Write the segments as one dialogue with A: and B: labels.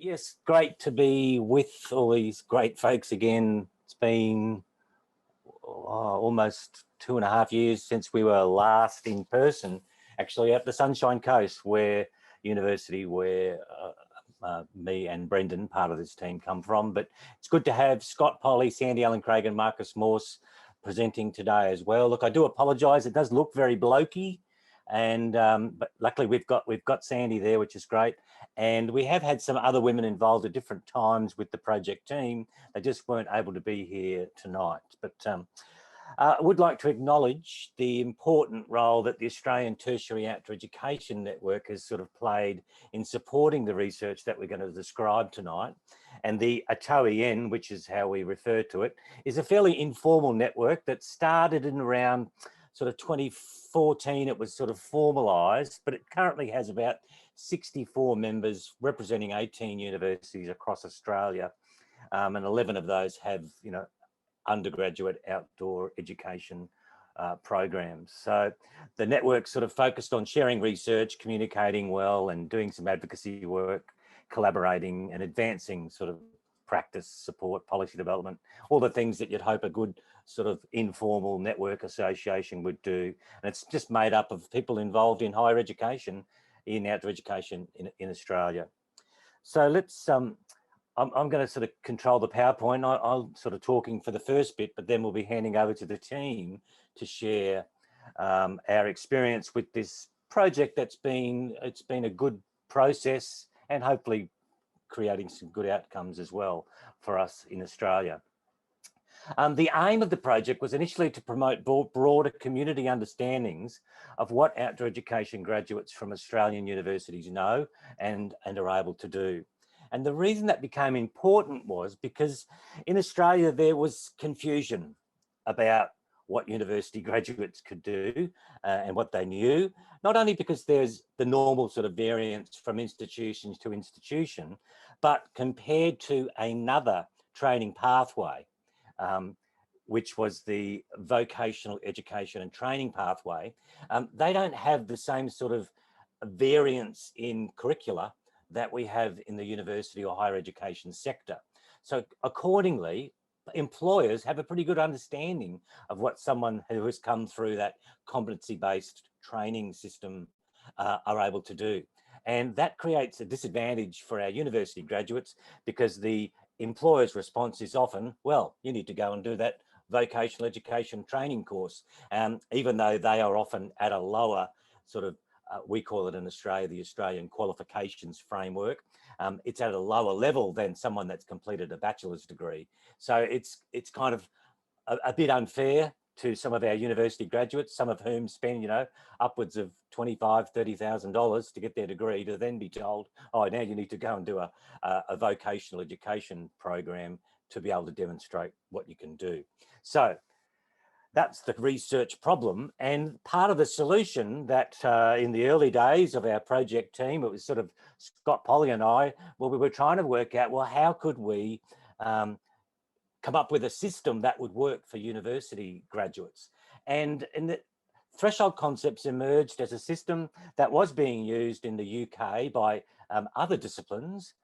A: Yes, great to be with all these great folks again. It's been almost 2.5 years since we were last in person, actually at the Sunshine Coast, where me and Brendan, part of this team, come from. But it's good to have Scott Polly, Sandy Allen Craig and Marcus Morse presenting today as well. Look, I do apologise, it does look very blokey, and but luckily we've got Sandy there, which is great. And we have had some other women involved at different times with the project team. They just weren't able to be here tonight. But I would like to acknowledge the important role that the Australian Tertiary Outdoor Education Network has sort of played in supporting the research that we're going to describe tonight. And the IOERC, which is how we refer to it, is a fairly informal network that started in around sort of 2014. It was sort of formalised, but it currently has about 64 members representing 18 universities across Australia, and 11 of those have, you know, undergraduate outdoor education programs. So the network sort of focused on sharing research, communicating well, and doing some advocacy work, collaborating and advancing sort of practice, support, policy development, all the things that you'd hope a good sort of informal network association would do. And it's just made up of people involved in higher education, in outdoor education in Australia. So let's, I'm going to sort of control the PowerPoint. I'm sort of talking for the first bit, but then we'll be handing over to the team to share our experience with this project it's been a good process and hopefully creating some good outcomes as well for us in Australia. The aim of the project was initially to promote broader community understandings of what outdoor education graduates from Australian universities know and are able to do. And the reason that became important was because in Australia there was confusion about what university graduates could do and what they knew, not only because there's the normal sort of variance from institutions to institution, but compared to another training pathway, which was the vocational education and training pathway. They don't have the same sort of variance in curricula that we have in the university or higher education sector. So accordingly, employers have a pretty good understanding of what someone who has come through that competency-based training system are able to do. And that creates a disadvantage for our university graduates because the employer's response is often, well, you need to go and do that vocational education training course, even though they are often at a lower sort of, we call it in Australia, the Australian qualifications framework. It's at a lower level than someone that's completed a bachelor's degree. So it's kind of a bit unfair to some of our university graduates, some of whom spend, you know, upwards of $25,000, $30,000 to get their degree, to then be told, oh, now you need to go and do a vocational education program to be able to demonstrate what you can do. So that's the research problem. And part of the solution that in the early days of our project team, it was sort of Scott Polly and I, well, we were trying to work out, well, how could we come up with a system that would work for university graduates? And the threshold concepts emerged as a system that was being used in the UK by other disciplines.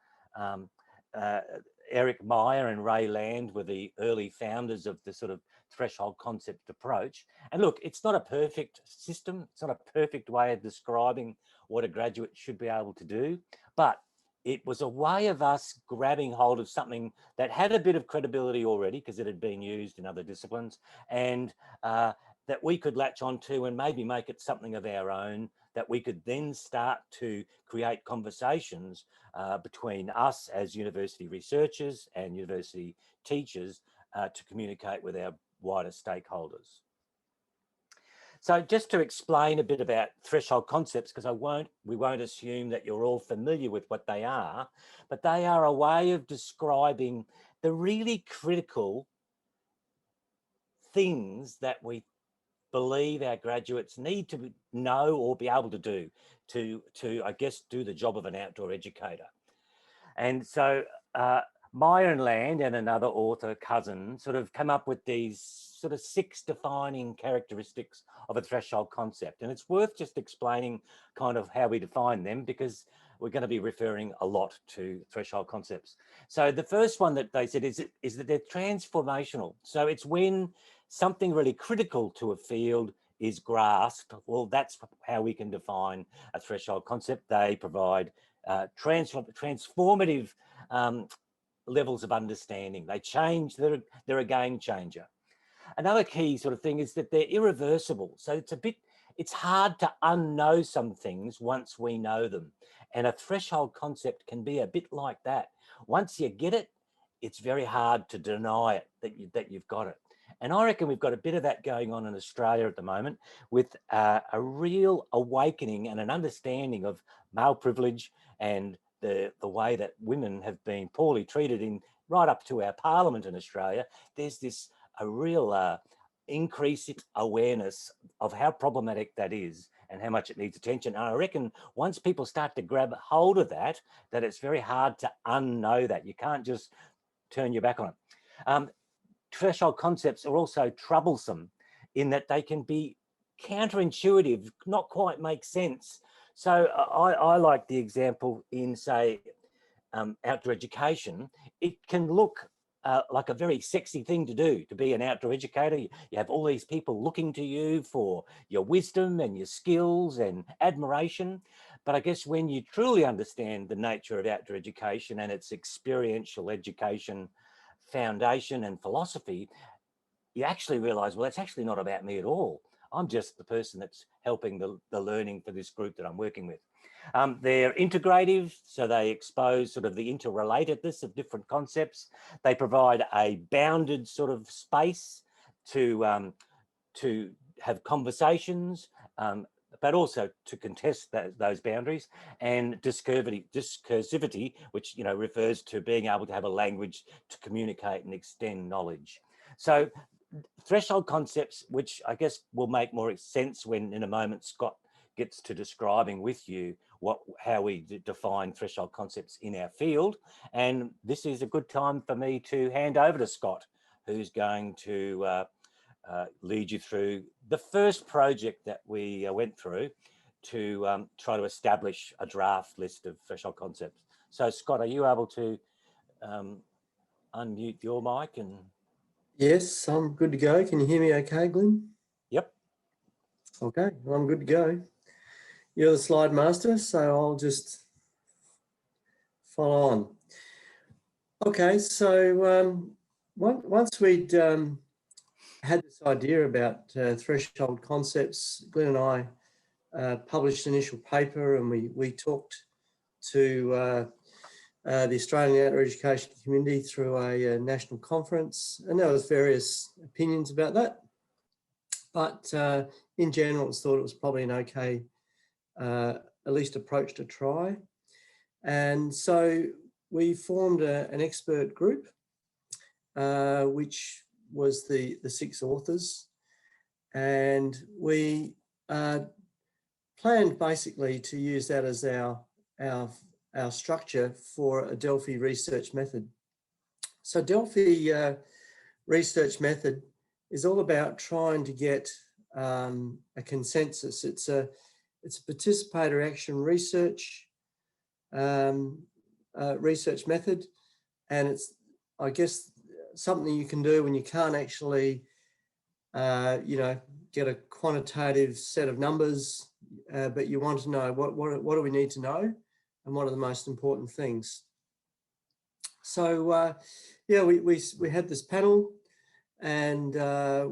A: Eric Meyer and Ray Land were the early founders of the sort of threshold concept approach. And look, it's not a perfect system. It's not a perfect way of describing what a graduate should be able to do, but it was a way of us grabbing hold of something that had a bit of credibility already because it had been used in other disciplines, and that we could latch onto and maybe make it something of our own, that we could then start to create conversations between us as university researchers and university teachers to communicate with our wider stakeholders. So just to explain a bit about threshold concepts, because we won't assume that you're all familiar with what they are, but they are a way of describing the really critical things that we believe our graduates need to know or be able to do to I guess, do the job of an outdoor educator. And so Meyer and Land and another author, Cousin, sort of come up with these sort of 6 defining characteristics of a threshold concept. And it's worth just explaining kind of how we define them, because we're going to be referring a lot to threshold concepts. So the first one that they said is that they're transformational. So it's when something really critical to a field is grasped. Well, that's how we can define a threshold concept. They provide transformative levels of understanding. They change, they're a game changer. Another key sort of thing is that they're irreversible. So it's hard to unknow some things once we know them. And a threshold concept can be a bit like that. Once you get it, it's very hard to deny it, that you've got it. And I reckon we've got a bit of that going on in Australia at the moment, with a real awakening and an understanding of male privilege and the way that women have been poorly treated in right up to our parliament in Australia. There's a real increased awareness of how problematic that is and how much it needs attention. And I reckon once people start to grab hold of that it's very hard to unknow that. You can't just turn your back on it. Threshold concepts are also troublesome in that they can be counterintuitive, not quite make sense. So I like the example in, say, outdoor education. It can look like a very sexy thing to do, to be an outdoor educator. You have all these people looking to you for your wisdom and your skills and admiration. But I guess when you truly understand the nature of outdoor education and its experiential education foundation and philosophy, you actually realize, well, it's actually not about me at all. I'm just the person that's helping the learning for this group that I'm working with. They're integrative, so they expose sort of the interrelatedness of different concepts. They provide a bounded sort of space to have conversations, but also to contest those boundaries. And discursivity, which refers to being able to have a language to communicate and extend knowledge. So threshold concepts, which I guess will make more sense when in a moment Scott gets to describing with you how we define threshold concepts in our field. And this is a good time for me to hand over to Scott, who's going to lead you through the first project that we went through to try to establish a draft list of threshold concepts. So Scott, are you able to unmute your mic? And
B: yes, I'm good to go. Can you hear me okay, Glenn?
A: Yep.
B: Okay, well, I'm good to go. You're the slide master, so I'll just follow on. Okay, so once we'd had this idea about threshold concepts, Glenn and I published an initial paper, and we talked to the Australian Outdoor Education community through a national conference, and there was various opinions about that. But in general, it was thought it was probably an okay, at least approach to try. And so we formed an expert group, which was the 6 authors, and we planned basically to use that as our structure for a Delphi research method. So Delphi research method is all about trying to get a consensus. It's a participator action research research method, and it's, I guess, something you can do when you can't actually get a quantitative set of numbers, but you want to know what do we need to know and what are the most important things. So yeah, we had this panel, and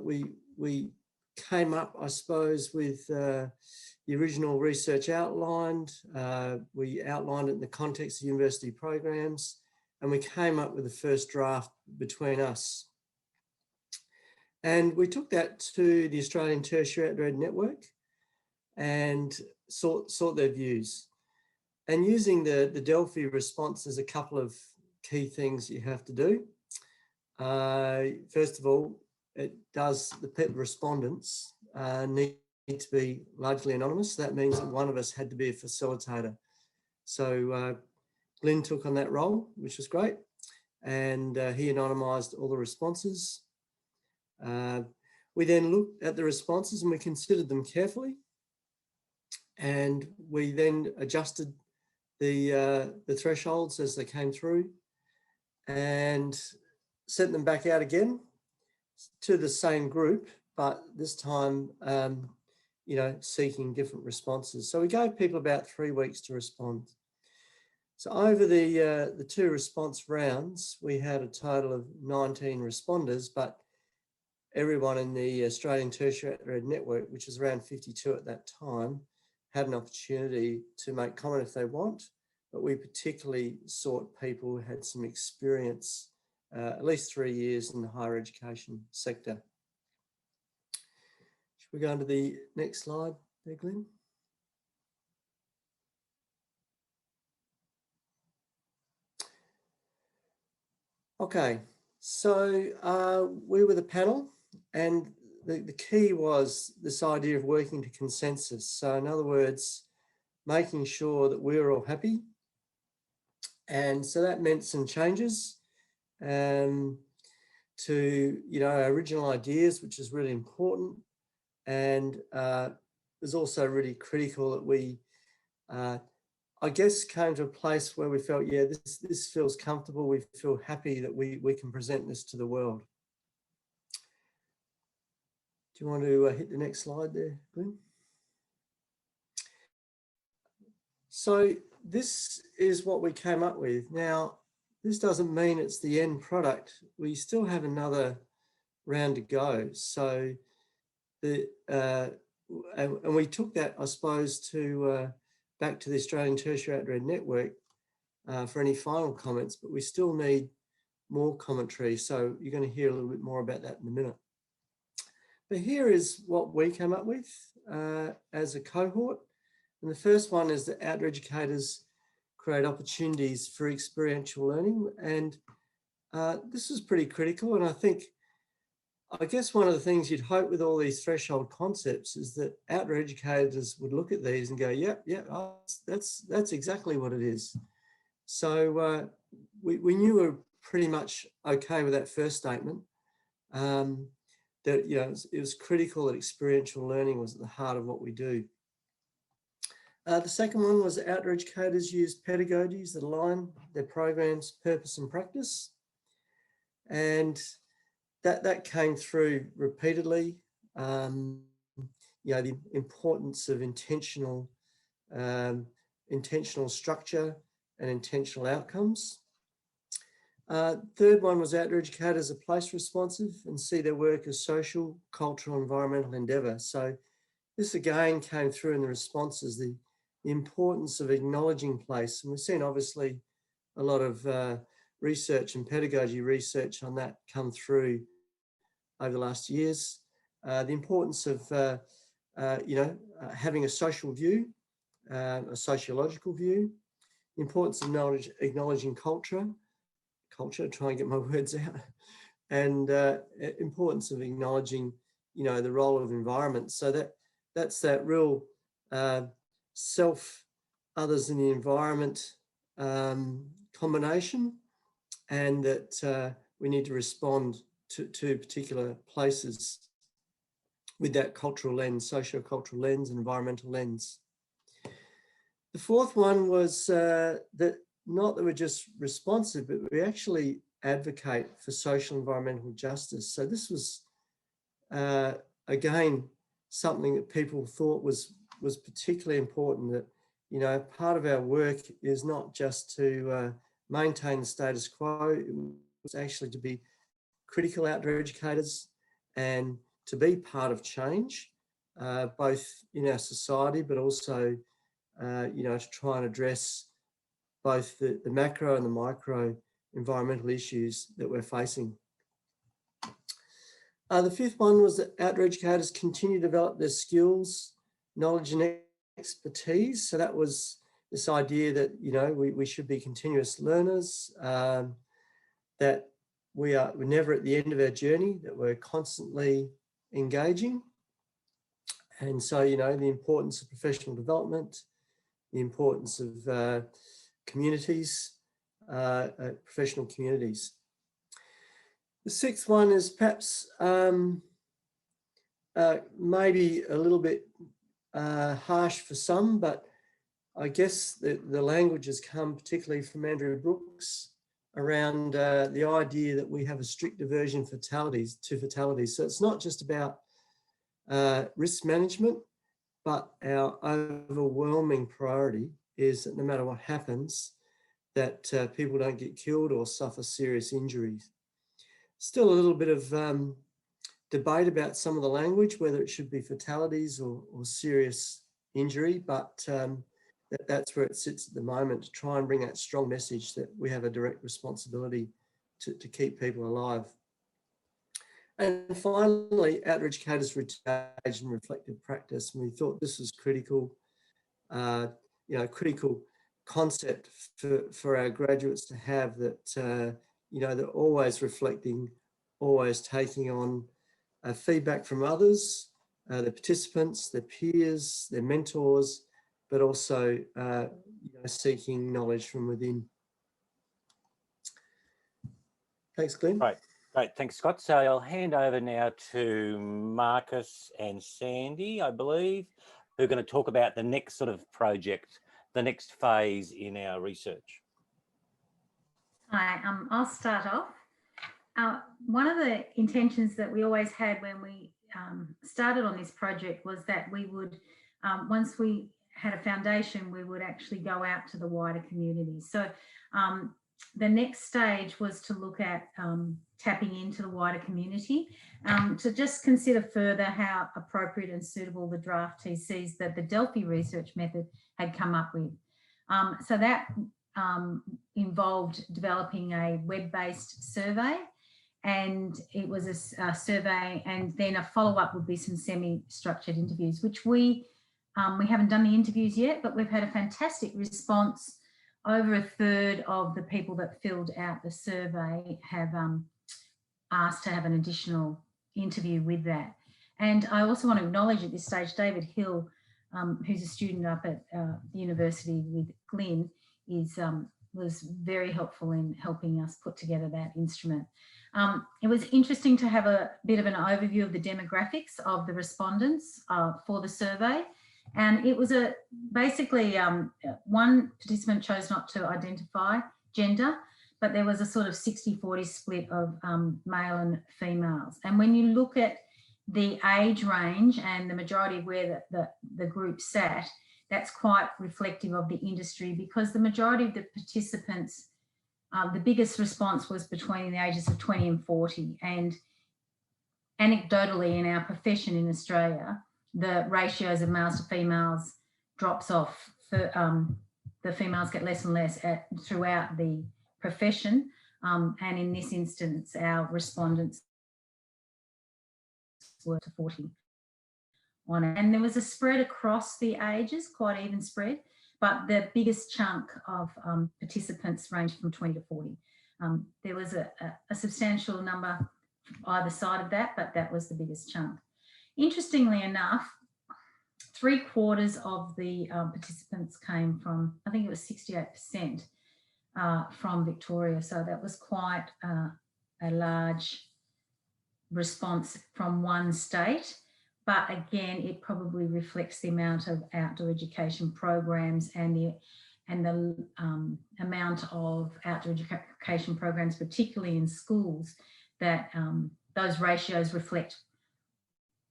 B: we came up, I suppose, with the original research outlined. We outlined it in the context of university programs, and we came up with the first draft between us. And we took that to the Australian Tertiary Outdoor Ed Network and sought their views. And using the Delphi response, there's a couple of key things you have to do. First of all, the respondents need to be largely anonymous. That means that one of us had to be a facilitator. So Glenn took on that role, which was great. And he anonymised all the responses. We then looked at the responses and we considered them carefully. And we then adjusted the thresholds as they came through and sent them back out again to the same group, but this time, you know, seeking different responses. So we gave people about 3 weeks to respond. So over the 2 response rounds, we had a total of 19 responders, but everyone in the Australian Tertiary network, which was around 52 at that time, had an opportunity to make comment if they want, but we particularly sought people who had some experience, at least 3 years in the higher education sector. Should we go on to the next slide there, Glenn? Okay, so we were the panel, and the key was this idea of working to consensus. So in other words, making sure that we were all happy. And so that meant some changes to, you know, our original ideas, which is really important. And it was also really critical that we, I guess, came to a place where we felt, yeah, this feels comfortable. We feel happy that we can present this to the world. Do you want to hit the next slide there, Glenn? So this is what we came up with. Now, this doesn't mean it's the end product. We still have another round to go. So and we took that, I suppose, to back to the Australian Tertiary network for any final comments, but we still need more commentary. So you're going to hear a little bit more about that in a minute. But here is what we came up with as a cohort. And the first one is that outdoor educators create opportunities for experiential learning. And this is pretty critical. And I guess one of the things you'd hope with all these threshold concepts is that outdoor educators would look at these and go, yep, oh, that's exactly what it is. So we knew we were pretty much okay with that first statement. That, you know, it was critical that experiential learning was at the heart of what we do. The second one was that outdoor educators use pedagogies that align their programs, purpose and practice. And that came through repeatedly. You know, the importance of intentional structure and intentional outcomes. Third one was outdoor educators are place responsive and see their work as social, cultural, environmental endeavour. So this again came through in the responses, the importance of acknowledging place. And we've seen obviously a lot of research and pedagogy research on that come through over the last years. The importance of, you know, having a social view, a sociological view, the importance of acknowledging culture, try and get my words out, and importance of acknowledging, you know, the role of environment. So that's that real self, others in the environment combination, and that we need to respond to particular places with that cultural lens, socio-cultural lens and environmental lens. The fourth one was that not that we're just responsive, but we actually advocate for social environmental justice. So this was, again, something that people thought was particularly important, that, you know, part of our work is not just to maintain the status quo, it was actually to be critical outdoor educators and to be part of change, both in our society, but also, you know, to try and address both the macro and the micro environmental issues that we're facing. The fifth one was that outdoor educators continue to develop their skills, knowledge and expertise. So that was this idea that, you know, we should be continuous learners, that we're never at the end of our journey, that we're constantly engaging. And so, you know, the importance of professional development, the importance of communities, professional communities. The sixth one is perhaps maybe a little bit harsh for some, but I guess the language has come particularly from Andrew Brooks around the idea that we have a strict aversion to fatalities. So it's not just about risk management, but our overwhelming priority is that no matter what happens, that people don't get killed or suffer serious injuries. Still a little bit of debate about some of the language, whether it should be fatalities or serious injury, but that's where it sits at the moment, to try and bring that strong message that we have a direct responsibility to keep people alive. And finally, outdoor educators engaged in reflective practice. And we thought this was critical, critical concept for our graduates to have, that, they're always reflecting, always taking on feedback from others, the participants, their peers, their mentors, but also seeking knowledge from within. Thanks, Glenn.
A: Right. Great, thanks, Scott. So I'll hand over now to Marcus and Sandy, I believe, who are going to talk about the next sort of project, the next phase in our research.
C: Hi, I'll start off. One of the intentions that we always had when we started on this project was that we would, once we had a foundation, we would actually go out to the wider community. So the next stage was to look at tapping into the wider community, to just consider further how appropriate and suitable the draft TCs that the Delphi research method had come up with. So that involved developing a web-based survey, and it was a survey, and then a follow-up would be some semi-structured interviews, which we haven't done the interviews yet, but we've had a fantastic response. Over a third of the people that filled out the survey have asked to have an additional interview with that. And I also want to acknowledge at this stage, David Hill, who's a student up at the university with Glenn, was very helpful in helping us put together that instrument. It was interesting to have a bit of an overview of the demographics of the respondents for the survey. And it was basically one participant chose not to identify gender, but there was a sort of 60-40 split of male and females. And when you look at the age range and the majority of where the group sat, that's quite reflective of the industry, because the majority of the participants, the biggest response was between the ages of 20 and 40. And anecdotally, in our profession in Australia, the ratios of males to females drops off. The females get less and less throughout the profession. And in this instance, our respondents were to 40 on it. And there was a spread across the ages, quite even spread, but the biggest chunk of participants ranged from 20 to 40. There was a substantial number either side of that, but that was the biggest chunk. Interestingly enough, 3/4 of the participants came from, I think it was 68% from Victoria. So that was quite a large response from one state. But again, it probably reflects the amount of outdoor education programs and the amount of outdoor education programs, particularly in schools, that those ratios reflect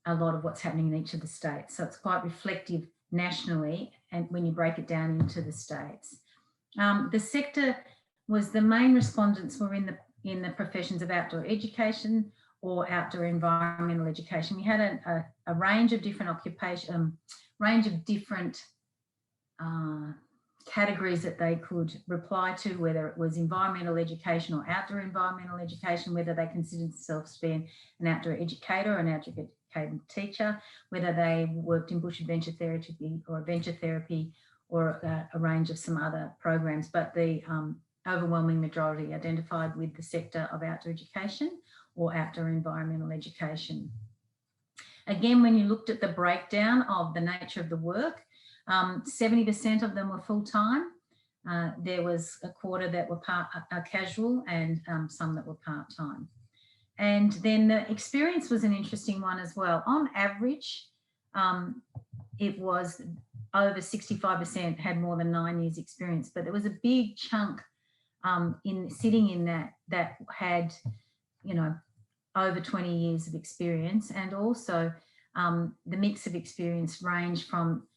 C: a lot of what's happening in each of the states. So it's quite reflective nationally, and when you break it down into the states. The sector was, the main respondents were in the professions of outdoor education or outdoor environmental education. We had a range of different categories that they could reply to, whether it was environmental education or outdoor environmental education, whether they considered themselves to be an outdoor educator or an outdoor educator teacher, whether they worked in bush adventure therapy or adventure therapy or a range of some other programs. But the overwhelming majority identified with the sector of outdoor education or outdoor environmental education. Again, when you looked at the breakdown of the nature of the work, 70% of them were full-time. There was 1/4 that were casual, and some that were part-time. And then the experience was an interesting one as well. On average, it was over 65% had more than 9 years experience, but there was a big chunk sitting in that had, you know, over 20 years of experience. And also the mix of experience ranged from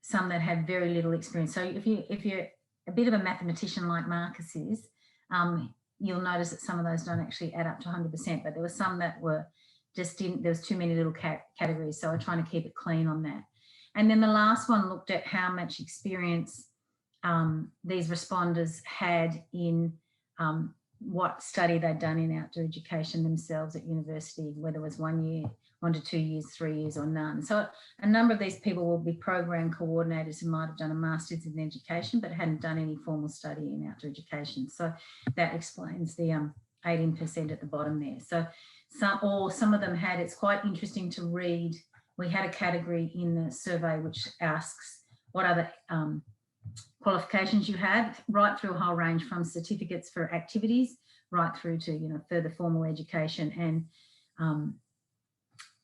C: some that had very little experience. So if you're a bit of a mathematician like Marcus is, you'll notice that some of those don't actually add up to 100%, but there were some that were just there was too many little categories. So I'm trying to keep it clean on that. And then the last one looked at how much experience these responders had in what study they'd done in outdoor education themselves at university, whether it was 1 year, 1 to 2 years, 3 years, or none. So a number of these people will be program coordinators who might have done a master's in education but hadn't done any formal study in outdoor education. So that explains the 18% at the bottom there. So some of them had, it's quite interesting to read. We had a category in the survey which asks what other qualifications you had, right through a whole range from certificates for activities right through to, you know, further formal education. And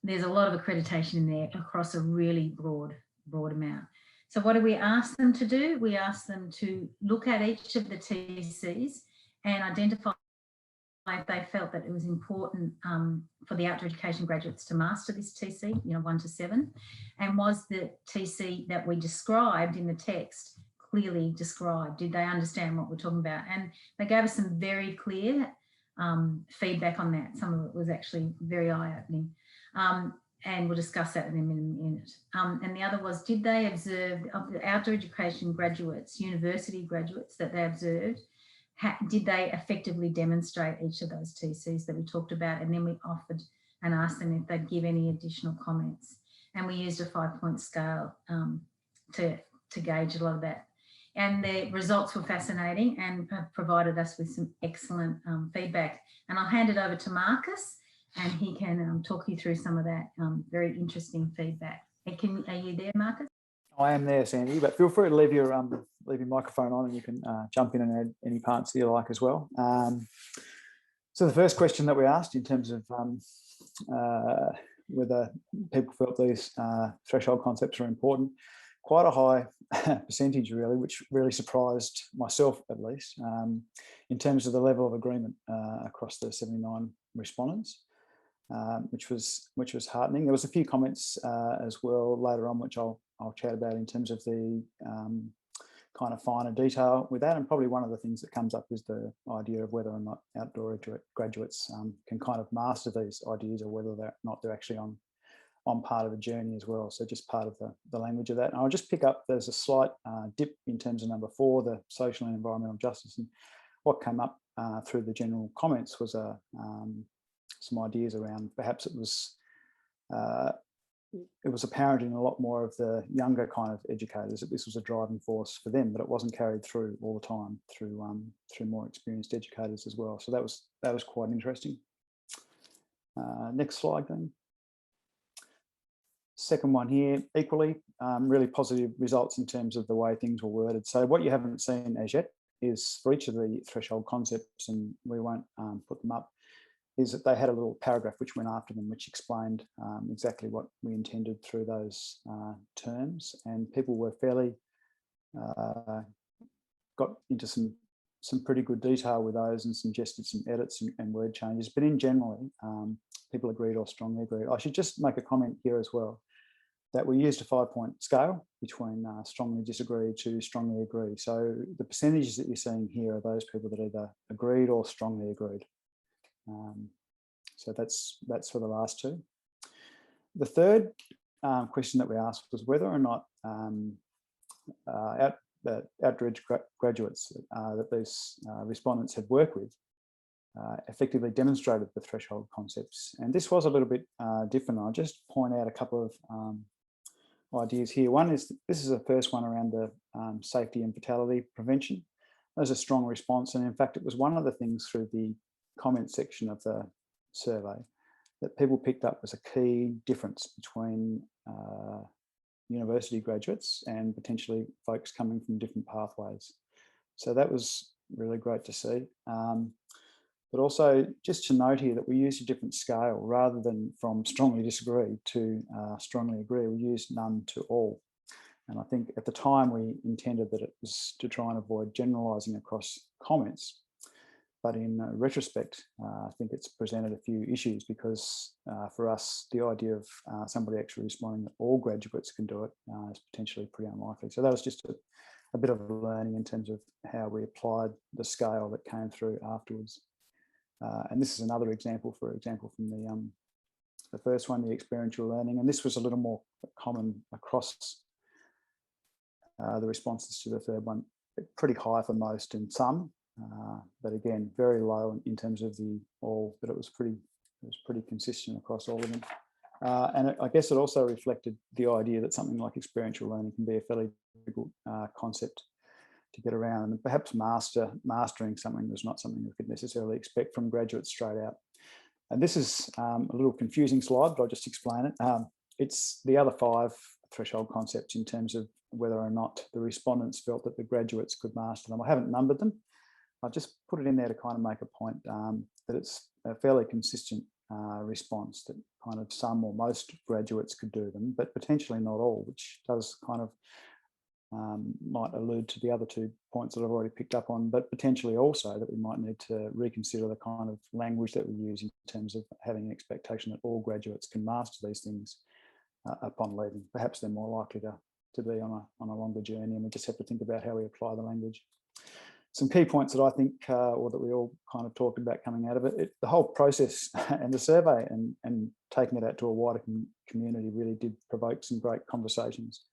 C: there's a lot of accreditation in there across a really broad amount. So what do we ask them to do? We ask them to look at each of the TCs and identify if they felt that it was important for the outdoor education graduates to master this TC, you know, 1 to 7, and was the TC that we described in the text clearly described? Did they understand what we're talking about? And they gave us some very clear feedback on that. Some of it was actually very eye-opening. And we'll discuss that in a minute. And the other was, did they observe, of the outdoor education graduates, university graduates that they observed, did they effectively demonstrate each of those TCs that we talked about? And then we offered and asked them if they'd give any additional comments. And we used a 5-point scale to gauge a lot of that. And the results were fascinating and provided us with some excellent feedback. And I'll hand it over to Marcus, and he can talk you through some of that very interesting feedback. Are you there, Marcus?
D: I am there, Sandy, but feel free to leave your microphone on, and you can jump in and add any parts that you like as well. So the first question that we asked in terms of whether people felt these threshold concepts are important, quite a high percentage really, which really surprised myself at least, in terms of the level of agreement across the 79 respondents, which was heartening. There was a few comments as well later on, which I'll chat about in terms of the kind of finer detail with that. And probably one of the things that comes up is the idea of whether or not outdoor graduates can kind of master these ideas, or whether they're actually on part of a journey as well. So just part of the language of that. And I'll just pick up, there's a slight dip in terms of number 4, the social and environmental justice. And what came up through the general comments was some ideas around, perhaps it was apparent in a lot more of the younger kind of educators that this was a driving force for them, but it wasn't carried through all the time through more experienced educators as well. So that was quite interesting. Next slide, then. Second one here, equally, really positive results in terms of the way things were worded. So what you haven't seen as yet is for each of the threshold concepts, and we won't put them up, is that they had a little paragraph which went after them, which explained exactly what we intended through those terms. And people were fairly, got into some pretty good detail with those and suggested some edits and word changes. But in general, people agreed or strongly agreed. I should just make a comment here as well, that we used a 5-point scale between strongly disagree to strongly agree. So the percentages that you're seeing here are those people that either agreed or strongly agreed. So that's for the last two. The third question that we asked was whether or not outdoor graduates that these respondents had worked with effectively demonstrated the threshold concepts. And this was a little bit different. I'll just point out a couple of ideas here. One is, this is the first one around the safety and fatality prevention. There's a strong response, and in fact it was one of the things through the comment section of the survey that people picked up as a key difference between university graduates and potentially folks coming from different pathways. So that was really great to see. But also just to note here that we used a different scale, rather than from strongly disagree to strongly agree, we used none to all. And I think at the time we intended that it was to try and avoid generalising across comments. But in retrospect, I think it's presented a few issues because for us, the idea of somebody actually responding that all graduates can do it is potentially pretty unlikely. So that was just a bit of a learning in terms of how we applied the scale that came through afterwards. And this is another example, for example, from the first one, the experiential learning. And this was a little more common across the responses to the third one, pretty high for most and some. But again, very low in terms of the all, but it was pretty consistent across all of them. And I guess it also reflected the idea that something like experiential learning can be a fairly difficult concept to get around, and perhaps mastering something was not something we could necessarily expect from graduates straight out. And this is a little confusing slide, but I'll just explain it. It's the other 5 threshold concepts in terms of whether or not the respondents felt that the graduates could master them. I haven't numbered them. I've just put it in there to kind of make a point that it's a fairly consistent response, that kind of some or most graduates could do them, but potentially not all, which does kind of might allude to the other 2 points that I've already picked up on, but potentially also that we might need to reconsider the kind of language that we use in terms of having an expectation that all graduates can master these things upon leaving. Perhaps they're more likely to be on a longer journey, and we just have to think about how we apply the language. Some key points that I think, or that we all kind of talked about coming out of it, the whole process and the survey and taking it out to a wider community really did provoke some great conversations,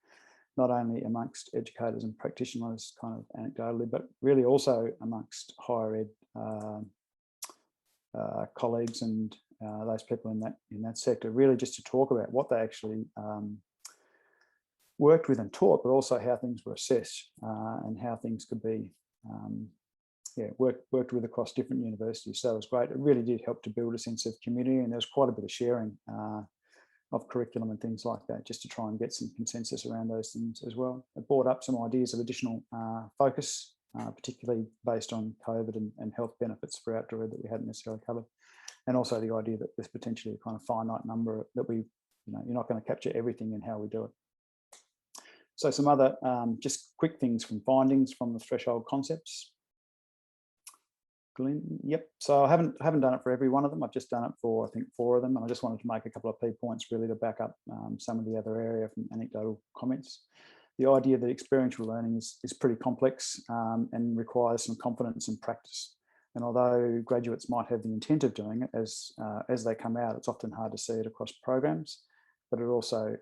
D: not only amongst educators and practitioners kind of anecdotally, but really also amongst higher ed colleagues and those people in that sector, really just to talk about what they actually worked with and taught, but also how things were assessed and how things could be worked with across different universities. So it was great. It really did help to build a sense of community, and there was quite a bit of sharing of curriculum and things like that, just to try and get some consensus around those things as well. It brought up some ideas of additional focus, particularly based on COVID and health benefits for outdoor ed that we hadn't necessarily covered. And also the idea that there's potentially a kind of finite number that you're not going to capture everything in how we do it. So some other just quick things from findings from the threshold concepts. Glenn, yep. So I haven't done it for every one of them. I've just done it for, I think, 4 of them. And I just wanted to make a couple of key points really to back up some of the other area from anecdotal comments. The idea that experiential learning is pretty complex and requires some confidence and practice. And although graduates might have the intent of doing it, as they come out, it's often hard to see it across programs. But it also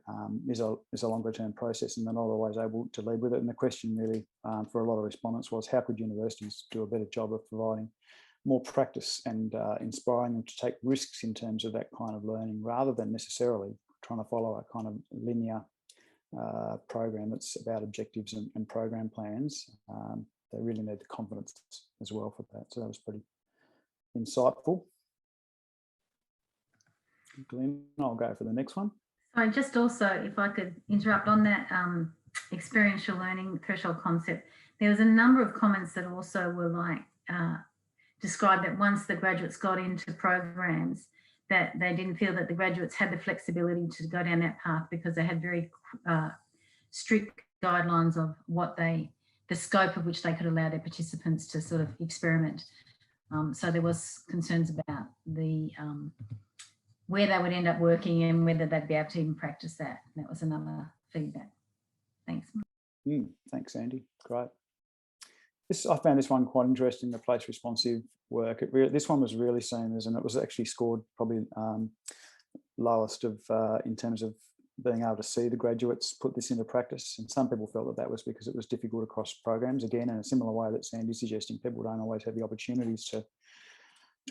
D: is a longer term process, and they're not always able to lead with it. And the question really for a lot of respondents was, how could universities do a better job of providing more practice and inspiring them to take risks in terms of that kind of learning, rather than necessarily trying to follow a kind of linear program that's about objectives and program plans. They really need the confidence as well for that. So that was pretty insightful. Glenn, I'll go for the next one.
C: So just also, if I could interrupt on that experiential learning threshold concept, there was a number of comments that also were like, described that once the graduates got into programs, that they didn't feel that the graduates had the flexibility to go down that path because they had very strict guidelines of the scope of which they could allow their participants to sort of experiment. So there was concerns about the where they would end up working and whether they'd be able to even practice that. That was another feedback. Thanks.
D: Thanks, Andy. Great. I found this one quite interesting, the place responsive work. This one was really seen as, and it was actually scored probably lowest of in terms of being able to see the graduates put this into practice. And some people felt that was because it was difficult across programs. Again, in a similar way that Sandy's suggesting, people don't always have the opportunities to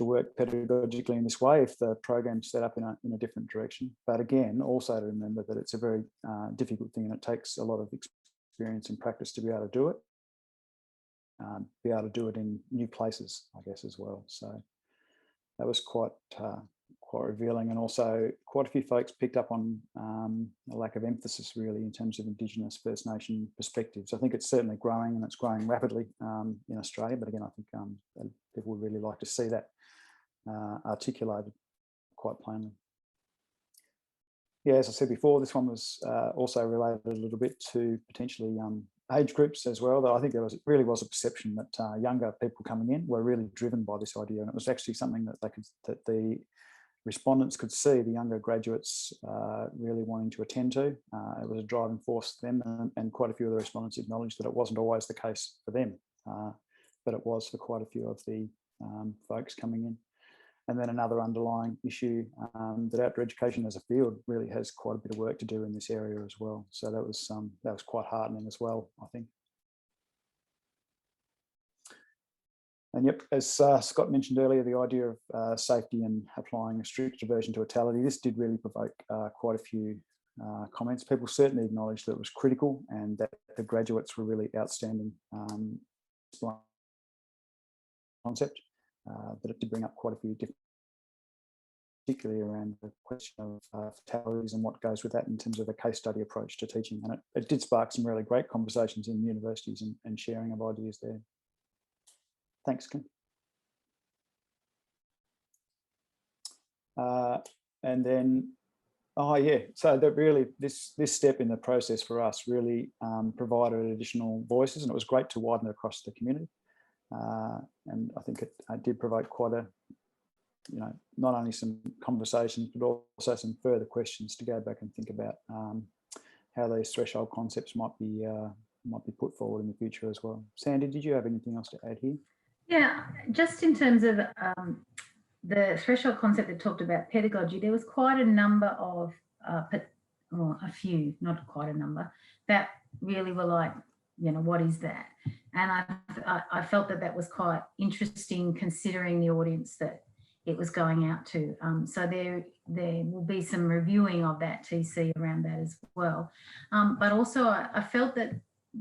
D: work pedagogically in this way if the program's set up in a different direction. But again, also to remember that it's a very difficult thing, and it takes a lot of experience and practice to be able to do it. Be able to do it in new places, I guess, as well. So that was quite revealing, and also quite a few folks picked up on a lack of emphasis really in terms of Indigenous First Nation perspectives. I think it's certainly growing, and it's growing rapidly in Australia, but again, I think people would really like to see that articulated quite plainly. yeah, as I said before, this one was also related a little bit to potentially age groups as well. Though I think there really was a perception that younger people coming in were really driven by this idea, and it was actually something that the respondents could see the younger graduates really wanting to attend to. It was a driving force for them, and quite a few of the respondents acknowledged that it wasn't always the case for them, but it was for quite a few of the folks coming in. And then another underlying issue that outdoor education as a field really has quite a bit of work to do in this area as well. So that was quite heartening as well, I think. And yep, as Scott mentioned earlier, the idea of safety and applying a strict aversion to fatality, this did really provoke quite a few comments. People certainly acknowledged that it was critical and that the graduates were really outstanding concept, but it did bring up quite a few different, particularly around the question of fatalities and what goes with that in terms of a case study approach to teaching. And it did spark some really great conversations in universities and sharing of ideas there. Thanks, Kim. And then, oh yeah, so that really, this step in the process for us really provided additional voices, and it was great to widen it across the community. And I think it did provoke quite a, not only some conversations, but also some further questions to go back and think about how these threshold concepts might be put forward in the future as well. Sandy, did you have anything else to add here?
C: Yeah, just in terms of the threshold concept that talked about pedagogy, there was quite a number of, a few, not quite a number, that really were like, what is that? And I felt that was quite interesting considering the audience that it was going out to. So there will be some reviewing of that TC around that as well. But also I felt that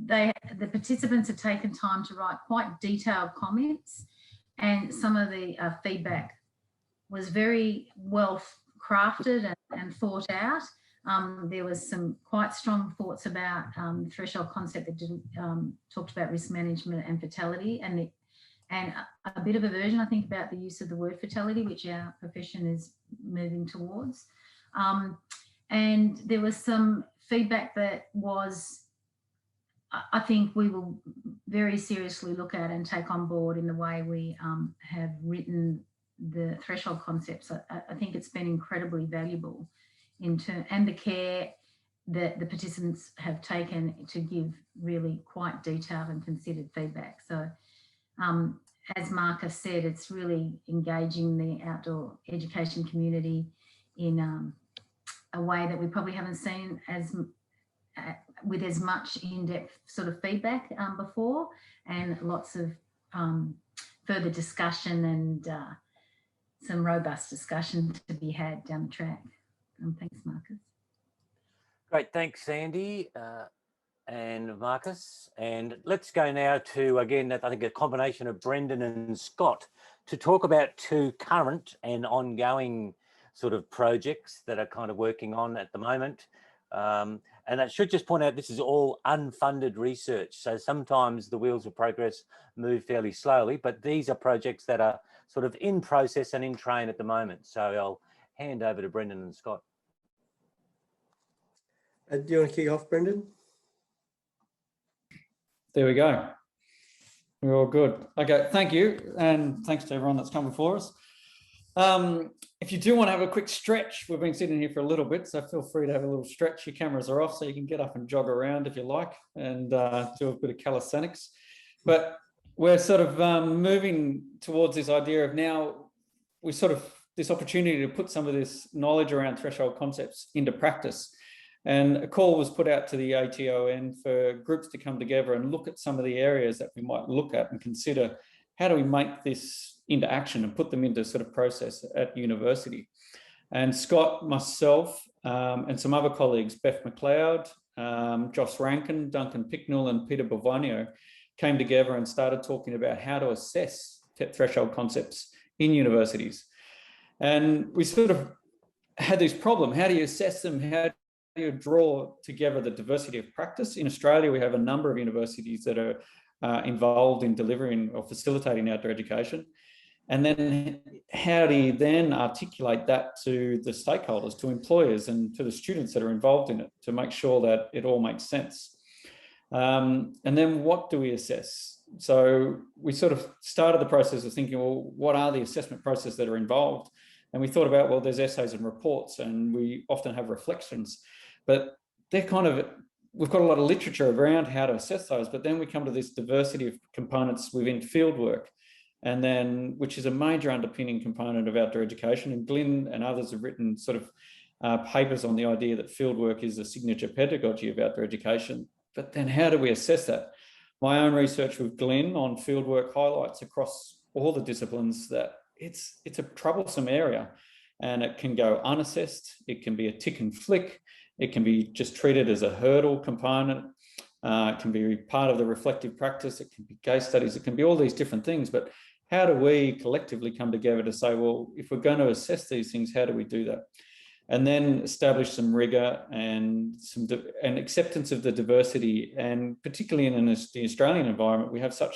C: the participants had taken time to write quite detailed comments, and some of the feedback was very well crafted and thought out. There was some quite strong thoughts about threshold concept that talked about risk management and fatality, and a bit of aversion, I think, about the use of the word fatality, which our profession is moving towards. And there was some feedback that was, I think we will very seriously look at and take on board in the way we have written the threshold concepts. I think it's been incredibly valuable and the care that the participants have taken to give really quite detailed and considered feedback. So as Marcus said, it's really engaging the outdoor education community in a way that we probably haven't seen with as much in-depth sort of feedback before, and lots of further discussion and some robust discussion to be had down the track. Thanks, Marcus.
A: Great, thanks, Sandy and Marcus. And let's go now to, again, I think a combination of Brendan and Scott to talk about two current and ongoing sort of projects that are kind of working on at the moment. And I should just point out, this is all unfunded research. So sometimes the wheels of progress move fairly slowly, but these are projects that are sort of in process and in train at the moment. So I'll hand over to Brendan and Scott.
B: Do you want to kick off, Brendan?
E: There we go. We're all good. Okay, thank you. And thanks to everyone that's come before us. If you do want to have a quick stretch, we've been sitting here for a little bit, so feel free to have a little stretch. Your cameras are off, so you can get up and jog around if you like, and do a bit of calisthenics. But we're sort of moving towards this idea of now this opportunity to put some of this knowledge around threshold concepts into practice. And a call was put out to the ATON for groups to come together and look at some of the areas that we might look at and consider, how do we make this into action and put them into sort of process at university. And Scott, myself, and some other colleagues, Beth McLeod, Joss Rankin, Duncan Picknell, and Peter Bovagno, came together and started talking about how to assess threshold concepts in universities. And we sort of had this problem. How do you assess them? How do you draw together the diversity of practice? In Australia, we have a number of universities that are involved in delivering or facilitating outdoor education. And then how do you then articulate that to the stakeholders, to employers and to the students that are involved in it to make sure that it all makes sense? And then what do we assess? So we sort of started the process of thinking, well, what are the assessment processes that are involved? And we thought about, well, there's essays and reports, and we often have reflections, but they're kind of, we've got a lot of literature around how to assess those, but then we come to this diversity of components within fieldwork, and then, which is a major underpinning component of outdoor education. And Glyn and others have written sort of papers on the idea that fieldwork is a signature pedagogy of outdoor education. But then how do we assess that? My own research with Glyn on fieldwork highlights across all the disciplines that it's a troublesome area, and it can go unassessed. It can be a tick and flick. It can be just treated as a hurdle component. It can be part of the reflective practice. It can be case studies. It can be all these different things. But how do we collectively come together to say, well, if we're going to assess these things, how do we do that? And then establish some rigor and an acceptance of the diversity. And particularly in the Australian environment, we have such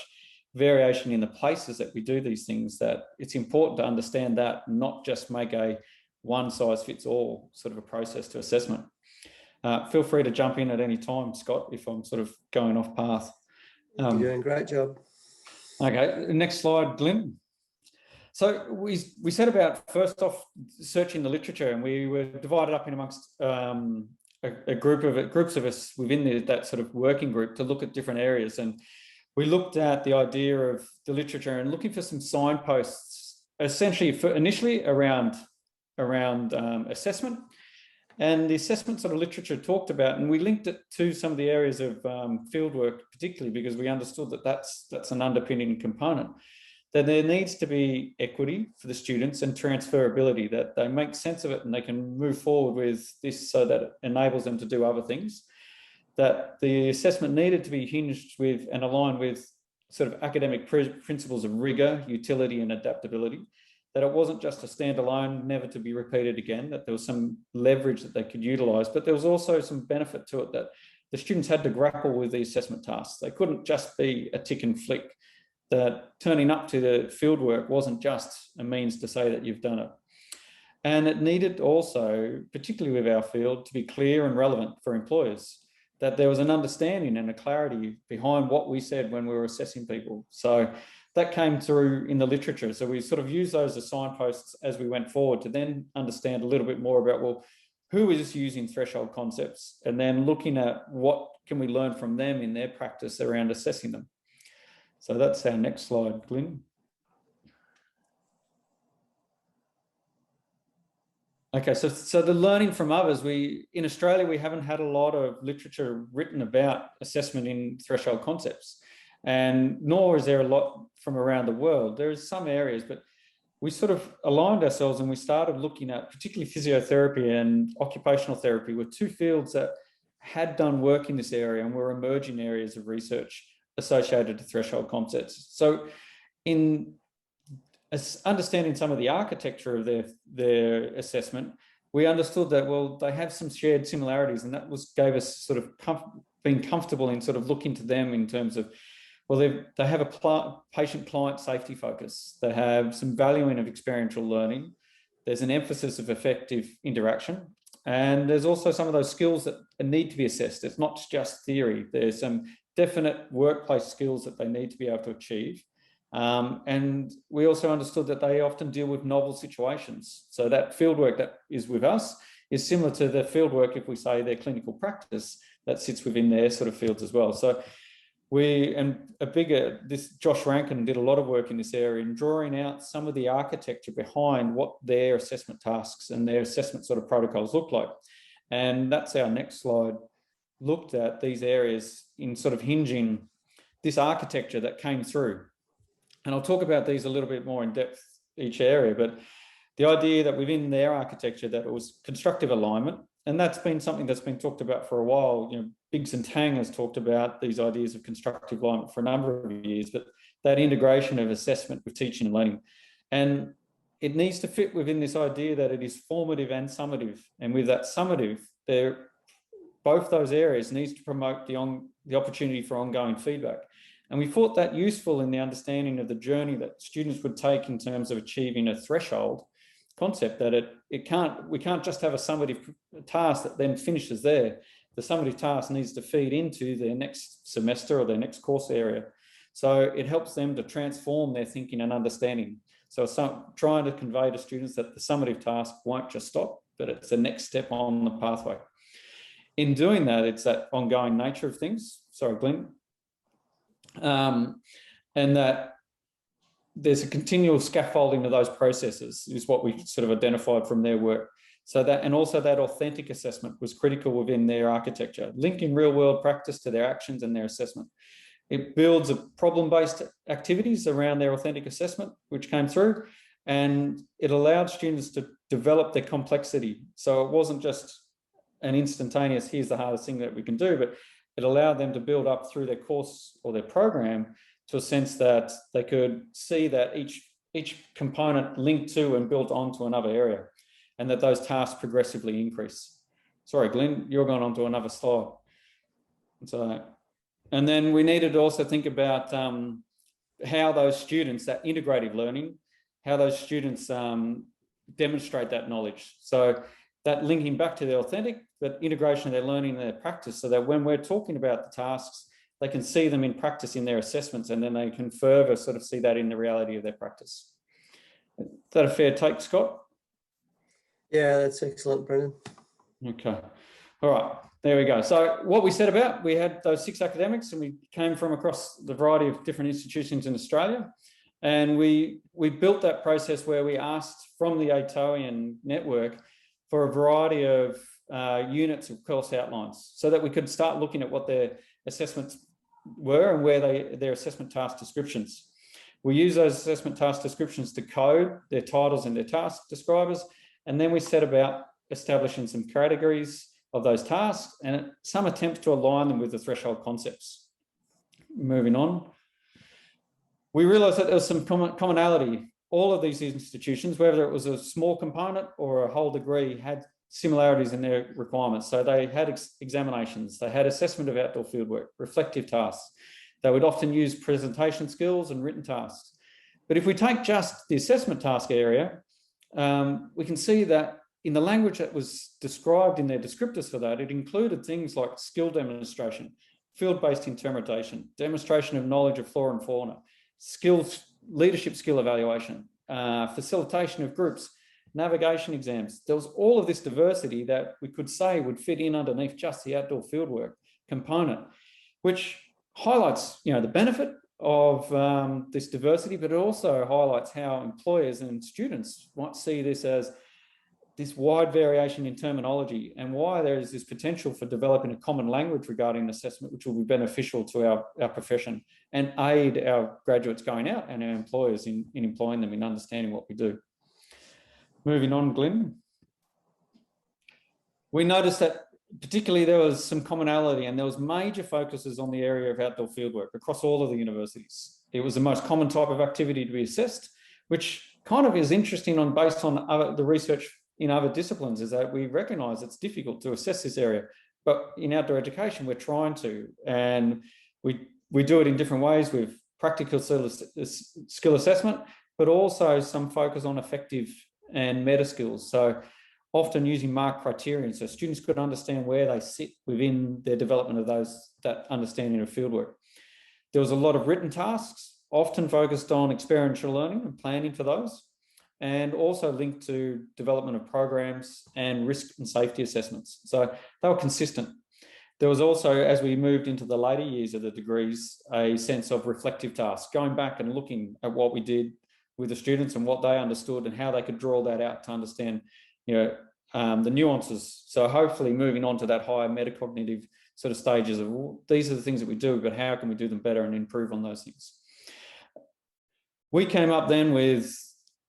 E: variation in the places that we do these things that it's important to understand that, not just make a one size fits all sort of a process to assessment. Feel free to jump in at any time, Scott, if I'm sort of going off path.
B: You're doing a great job.
E: Okay, next slide, Glyn. So we set about first off searching the literature, and we were divided up in amongst a groups of us within that sort of working group to look at different areas. And we looked at the idea of the literature and looking for some signposts, essentially initially around assessment. And the assessment sort of literature talked about, and we linked it to some of the areas of fieldwork, particularly because we understood that that's an underpinning component, that there needs to be equity for the students and transferability, that they make sense of it and they can move forward with this so that it enables them to do other things, that the assessment needed to be hinged with and aligned with sort of academic principles of rigor, utility and adaptability, that it wasn't just a standalone, never to be repeated again, that there was some leverage that they could utilise, but there was also some benefit to it, that the students had to grapple with the assessment tasks. They couldn't just be a tick and flick, that turning up to the fieldwork wasn't just a means to say that you've done it. And it needed also, particularly with our field, to be clear and relevant for employers, that there was an understanding and a clarity behind what we said when we were assessing people. So that came through in the literature. So we sort of used those as signposts as we went forward to then understand a little bit more about, well, who is using threshold concepts, and then looking at what can we learn from them in their practice around assessing them. So that's our next slide, Glyn. Okay, so the learning from others, in Australia, we haven't had a lot of literature written about assessment in threshold concepts, and nor is there a lot from around the world. There is some areas, but we sort of aligned ourselves and we started looking at particularly physiotherapy and occupational therapy were two fields that had done work in this area and were emerging areas of research associated to threshold concepts. So in understanding some of the architecture of their assessment, we understood that, well, they have some shared similarities, and that gave us sort of being comfortable in sort of looking to them in terms of, well, they have a patient-client safety focus. They have some valuing of experiential learning. There's an emphasis of effective interaction. And there's also some of those skills that need to be assessed. It's not just theory. There's some definite workplace skills that they need to be able to achieve. And we also understood that they often deal with novel situations. So that fieldwork that is with us is similar to the fieldwork, if we say their clinical practice, that sits within their sort of fields as well. So Josh Rankin did a lot of work in this area in drawing out some of the architecture behind what their assessment tasks and their assessment sort of protocols look like. And that's our next slide, looked at these areas in sort of hinging this architecture that came through. And I'll talk about these a little bit more in depth, each area, but the idea that within their architecture that it was constructive alignment, and that's been something that's been talked about for a while. You know, Biggs and Tang has talked about these ideas of constructive alignment for a number of years, but that integration of assessment with teaching and learning. And it needs to fit within this idea that it is formative and summative. And with that summative, both those areas needs to promote the opportunity for ongoing feedback. And we thought that useful in the understanding of the journey that students would take in terms of achieving a threshold concept, that we can't just have a summative task that then finishes there. The summative task needs to feed into their next semester or their next course area. So it helps them to transform their thinking and understanding. So trying to convey to students that the summative task won't just stop, but it's the next step on the pathway. In doing that, it's that ongoing nature of things. Sorry, Glenn. And that there's a continual scaffolding of those processes is what we sort of identified from their work. So that, and also that authentic assessment was critical within their architecture, linking real world practice to their actions and their assessment. It builds a problem-based activities around their authentic assessment, which came through, and it allowed students to develop their complexity. So it wasn't just an instantaneous, here's the hardest thing that we can do, but it allowed them to build up through their course or their program to a sense that they could see that each component linked to and built onto another area, and that those tasks progressively increase. Sorry, Glenn, you're going on to another slide. So, and then we needed to also think about how those students, that integrative learning, how those students demonstrate that knowledge. So that linking back to the authentic, but integration of their learning and their practice, so that when we're talking about the tasks, they can see them in practice in their assessments, and then they can further sort of see that in the reality of their practice. Is that a fair take, Scott?
B: Yeah, that's excellent, Brendan.
E: Okay. All right. There we go. So what we set about, we had those 6 academics, and we came from across the variety of different institutions in Australia. And we built that process where we asked from the ATOEan network for a variety of units of course outlines, so that we could start looking at what their assessments were and where their assessment task descriptions. We use those assessment task descriptions to code their titles and their task describers. And then we set about establishing some categories of those tasks and some attempts to align them with the threshold concepts. Moving on. We realized that there was some commonality. All of these institutions, whether it was a small component or a whole degree, had similarities in their requirements. So they had examinations, they had assessment of outdoor fieldwork, reflective tasks. They would often use presentation skills and written tasks. But if we take just the assessment task area, we can see that in the language that was described in their descriptors for that, it included things like skill demonstration, field-based interpretation, demonstration of knowledge of flora and fauna, leadership skill evaluation, facilitation of groups, navigation exams. There was all of this diversity that we could say would fit in underneath just the outdoor fieldwork component, which highlights, the benefit of this diversity, but it also highlights how employers and students might see this as this wide variation in terminology, and why there is this potential for developing a common language regarding assessment, which will be beneficial to our profession and aid our graduates going out and our employers in employing them in understanding what we do. Moving on, Glenn. We noticed that particularly there was some commonality, and there was major focuses on the area of outdoor fieldwork across all of the universities. It was the most common type of activity to be assessed, which kind of is interesting based on the research in other disciplines, is that we recognise it's difficult to assess this area, but in outdoor education we're trying to, and we do it in different ways with practical skill assessment, but also some focus on effective and meta skills. So often using mark criterion, so students could understand where they sit within their development of that understanding of fieldwork. There was a lot of written tasks, often focused on experiential learning and planning for those, and also linked to development of programs and risk and safety assessments. So they were consistent. There was also, as we moved into the later years of the degrees, a sense of reflective tasks, going back and looking at what we did with the students and what they understood and how they could draw that out to understand, the nuances. So hopefully moving on to that higher metacognitive sort of stages of, well, these are the things that we do, but how can we do them better and improve on those things? We came up then with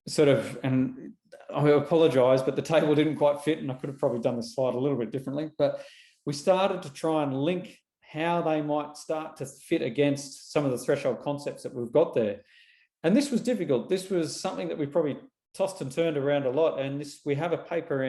E: sort of, and I apologise, but the table didn't quite fit, and I could have probably done the slide a little bit differently, but we started to try and link how they might start to fit against some of the threshold concepts that we've got there. And this was difficult. This was something that we probably tossed and turned around a lot. And we have a paper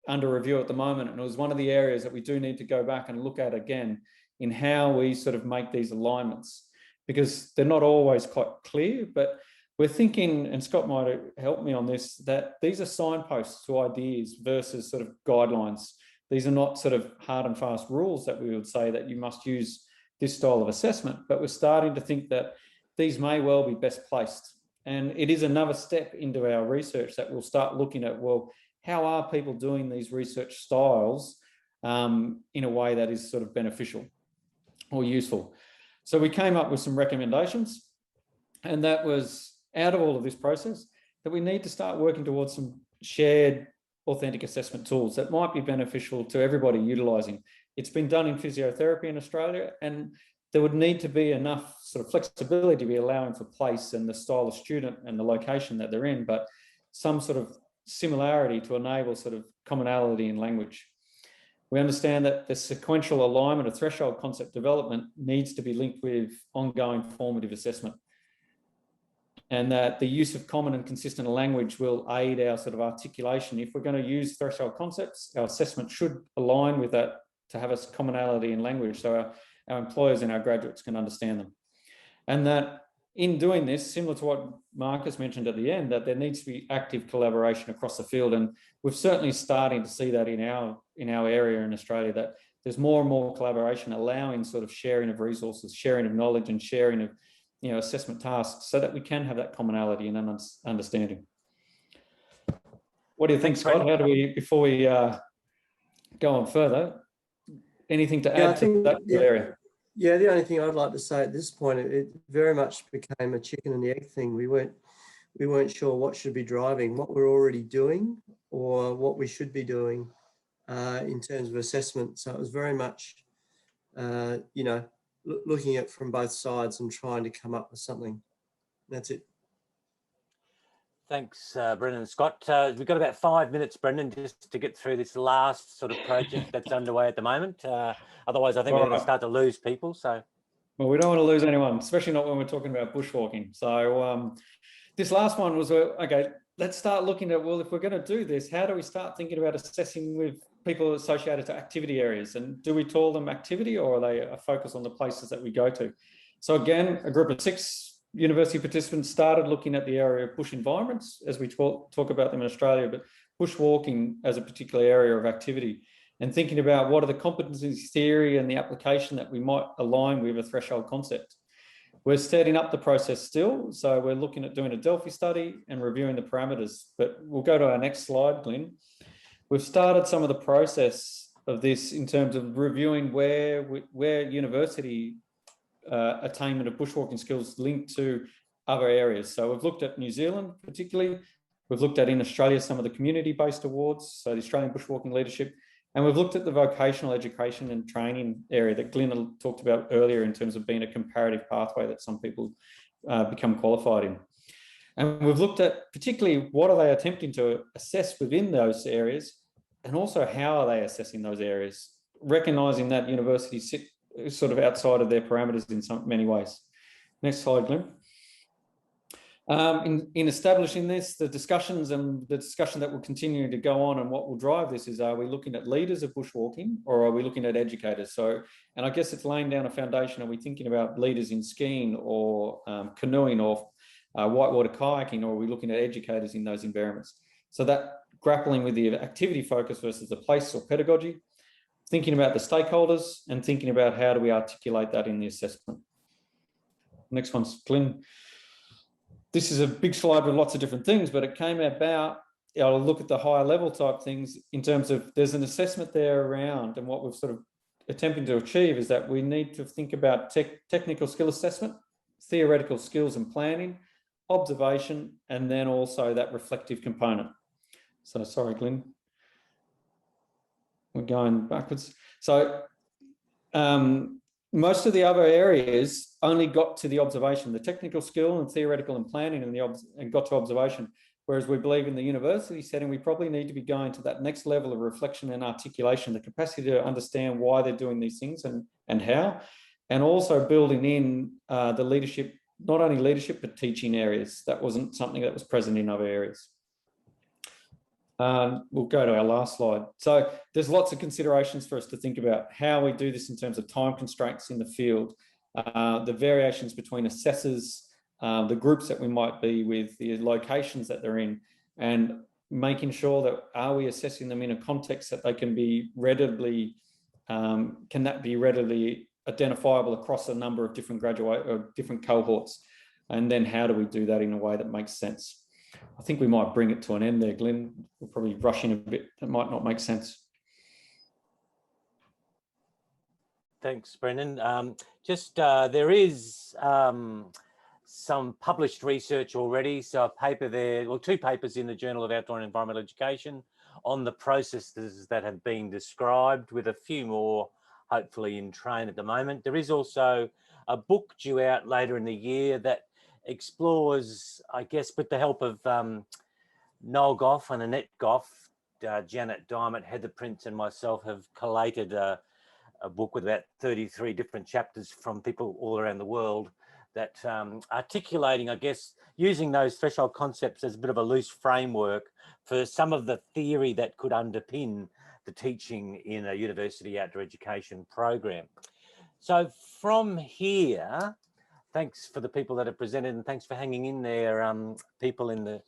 E: under review at the moment, and it was one of the areas that we do need to go back and look at again, in how we sort of make these alignments, because they're not always quite clear, but we're thinking, and Scott might help me on this, that these are signposts to ideas versus sort of guidelines. These are not sort of hard and fast rules that we would say that you must use this style of assessment, but we're starting to think that these may well be best placed. And it is another step into our research that we'll start looking at, well, how are people doing these research styles in a way that is sort of beneficial or useful? So we came up with some recommendations, and that was out of all of this process that we need to start working towards some shared authentic assessment tools that might be beneficial to everybody utilising. It's been done in physiotherapy in Australia, and there would need to be enough sort of flexibility to be allowing for place and the style of student and the location that they're in, but some sort of similarity to enable sort of commonality in language. We understand that the sequential alignment of threshold concept development needs to be linked with ongoing formative assessment, and that the use of common and consistent language will aid our sort of articulation. If we're going to use threshold concepts, our assessment should align with that to have a commonality in language, so our employers and our graduates can understand them. And that in doing this, similar to what Marcus mentioned at the end, that there needs to be active collaboration across the field. And we're certainly starting to see that in our area in Australia, that there's more and more collaboration, allowing sort of sharing of resources, sharing of knowledge, and sharing of, you know, assessment tasks, so that we can have that commonality and understanding. What do you think, Scott? How do we, before we go on further, anything to add to that area?
B: Yeah, the only thing I'd like to say at this point, it very much became a chicken and the egg thing. We weren't sure what should be driving, what we're already doing or what we should be doing in terms of assessment. So it was very much, you know, looking at from both sides and trying to come up with something. That's it.
A: Thanks, Brendan and Scott. We've got about 5 minutes, Brendan, just to get through this last sort of project that's underway at the moment. Otherwise, I think we're going to start to lose people. So,
E: well, we don't want to lose anyone, especially not when we're talking about bushwalking. So this last one was, okay, let's start looking at, well, if we're going to do this, how do we start thinking about assessing with people associated to activity areas? And do we call them activity, or are they a focus on the places that we go to? So again, a group of 6 university participants started looking at the area of bush environments, as we talk about them in Australia, but bushwalking as a particular area of activity, and thinking about what are the competencies theory and the application that we might align with a threshold concept. We're setting up the process still, so we're looking at doing a Delphi study and reviewing the parameters, but we'll go to our next slide, Glenn. We've started some of the process of this in terms of reviewing where university attainment of bushwalking skills linked to other areas. So we've looked at New Zealand particularly, we've looked at in Australia some of the community-based awards, so the Australian Bushwalking Leadership, and we've looked at the vocational education and training area that Glenn talked about earlier in terms of being a comparative pathway that some people become qualified in. And we've looked at particularly what are they attempting to assess within those areas, and also how are they assessing those areas, recognising that universities sit sort of outside of their parameters in many ways. Next slide, Glenn. In establishing this, the discussion that will continue to go on, and what will drive this is, are we looking at leaders of bushwalking, or are we looking at educators? So, and I guess it's laying down a foundation. Are we thinking about leaders in skiing or canoeing or whitewater kayaking, or are we looking at educators in those environments? So that grappling with the activity focus versus the place or pedagogy, thinking about the stakeholders, and thinking about how do we articulate that in the assessment. Next one's Glenn. This is a big slide with lots of different things, but it came about, I'll look at the higher level type things in terms of there's an assessment there around, and what we've sort of attempting to achieve is that we need to think about technical skill assessment, theoretical skills and planning, observation, and then also that reflective component. So sorry, Glenn. We're going backwards. So most of the other areas only got to the observation, the technical skill and theoretical and planning, and got to observation. Whereas we believe in the university setting, we probably need to be going to that next level of reflection and articulation, the capacity to understand why they're doing these things and how, and also building in the leadership, not only leadership, but teaching areas. That wasn't something that was present in other areas. We'll go to our last slide. So there's lots of considerations for us to think about how we do this in terms of time constraints in the field, the variations between assessors, the groups that we might be with, the locations that they're in, and making sure that are we assessing them in a context that they can be readily, can that be readily identifiable across a number of different different cohorts? And then how do we do that in a way that makes sense? I think we might bring it to an end there, Glenn. We're probably rushing a bit. That might not make sense.
A: Thanks, Brendan. There is some published research already. So a paper there, well, 2 papers in the Journal of Outdoor and Environmental Education on the processes that have been described, with a few more hopefully in train at the moment. There is also a book due out later in the year that explores, I guess, with the help of Noel Goff and Annette Goff, Janet Diamond, Heather Prince and myself have collated a book with about 33 different chapters from people all around the world that articulating, I guess, using those threshold concepts as a bit of a loose framework for some of the theory that could underpin the teaching in a university outdoor education program. So from here, thanks for the people that have presented, and thanks for hanging in there, people in the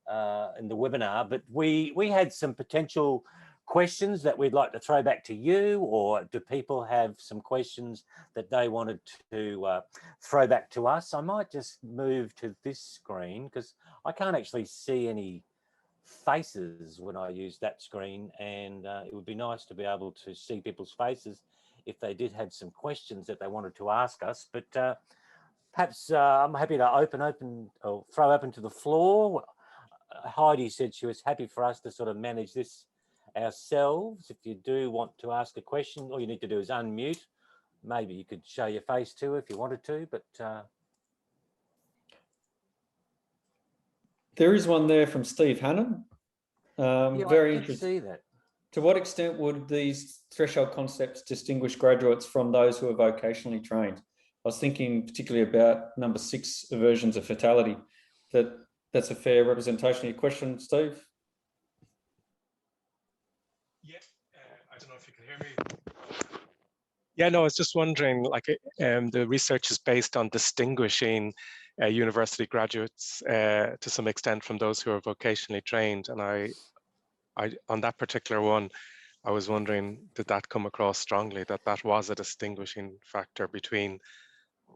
A: webinar. But we had some potential questions that we'd like to throw back to you, or do people have some questions that they wanted to throw back to us? I might just move to this screen because I can't actually see any faces when I use that screen, and it would be nice to be able to see people's faces if they did have some questions that they wanted to ask us. But perhaps I'm happy to throw open to the floor. Heidi said she was happy for us to sort of manage this ourselves. If you do want to ask a question, all you need to do is unmute. Maybe you could show your face too if you wanted to, but
E: there is one there from Steve Hannon.
A: yeah,
E: Very
A: I
E: interesting.
A: see that.
E: To what extent would these threshold concepts distinguish graduates from those who are vocationally trained? I was thinking particularly about number 6 versions of Fatality. That's a fair representation of your question, Steve?
F: Yeah, I don't know if you can hear me. Yeah, no, I was just wondering, like, the research is based on distinguishing university graduates to some extent from those who are vocationally trained. And I on that particular one, I was wondering, did that come across strongly, that was a distinguishing factor between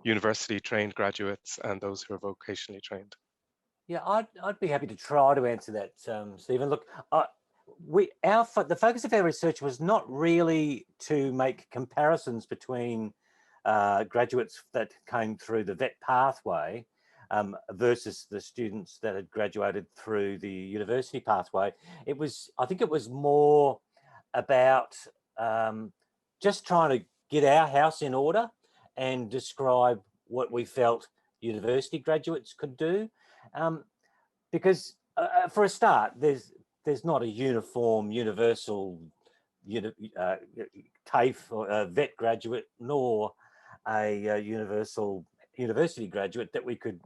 F: university trained graduates and those who are vocationally trained?
A: Yeah, I'd be happy to try to answer that, Stephen. Look, the focus of our research was not really to make comparisons between graduates that came through the VET pathway versus the students that had graduated through the university pathway. I think it was more about just trying to get our house in order and describe what we felt university graduates could do. Because for a start, there's not a uniform, universal TAFE or a VET graduate, nor a universal university graduate that we could,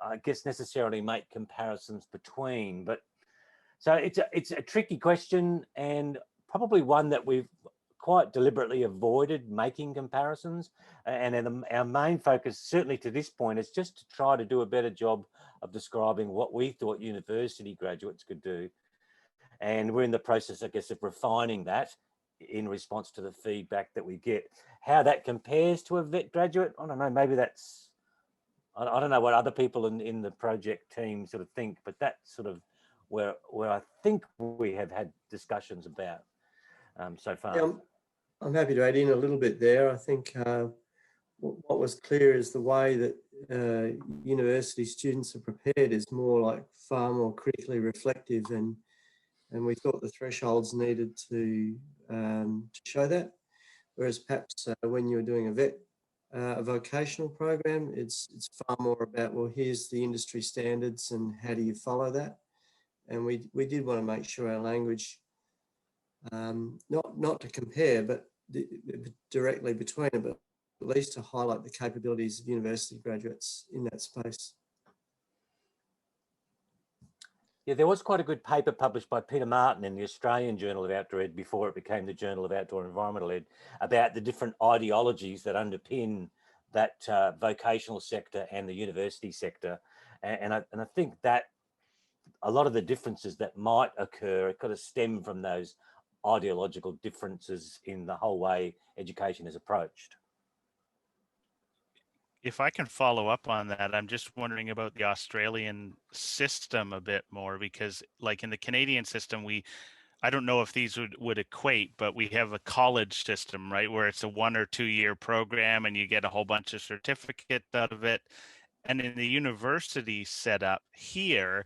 A: I guess, necessarily make comparisons between. But so it's a tricky question, and probably one that we've quite deliberately avoided making comparisons. And our main focus, certainly to this point, is just to try to do a better job of describing what we thought university graduates could do. And we're in the process, I guess, of refining that in response to the feedback that we get. How that compares to a VET graduate, I don't know, maybe that's, I don't know what other people in the project team sort of think, but that's sort of where I think we have had discussions about so far.
B: Yeah, I'm happy to add in a little bit there. I think what was clear is the way that university students are prepared is far more critically reflective, and we thought the thresholds needed to show that. Whereas perhaps when you're doing a vocational program, it's far more about, well, here's the industry standards and how do you follow that? And we did want to make sure our language, not to compare, but directly between them, but at least to highlight the capabilities of university graduates in that space.
A: Yeah, there was quite a good paper published by Peter Martin in the Australian Journal of Outdoor Ed before it became the Journal of Outdoor Environmental Ed about the different ideologies that underpin that vocational sector and the university sector. And I think that a lot of the differences that might occur kind of stem from those ideological differences in the whole way education is approached.
G: If I can follow up on that, I'm just wondering about the Australian system a bit more, because like in the Canadian system, I don't know if these would equate, but we have a college system, right, where it's a 1 or 2 year program and you get a whole bunch of certificates out of it. And in the university setup here,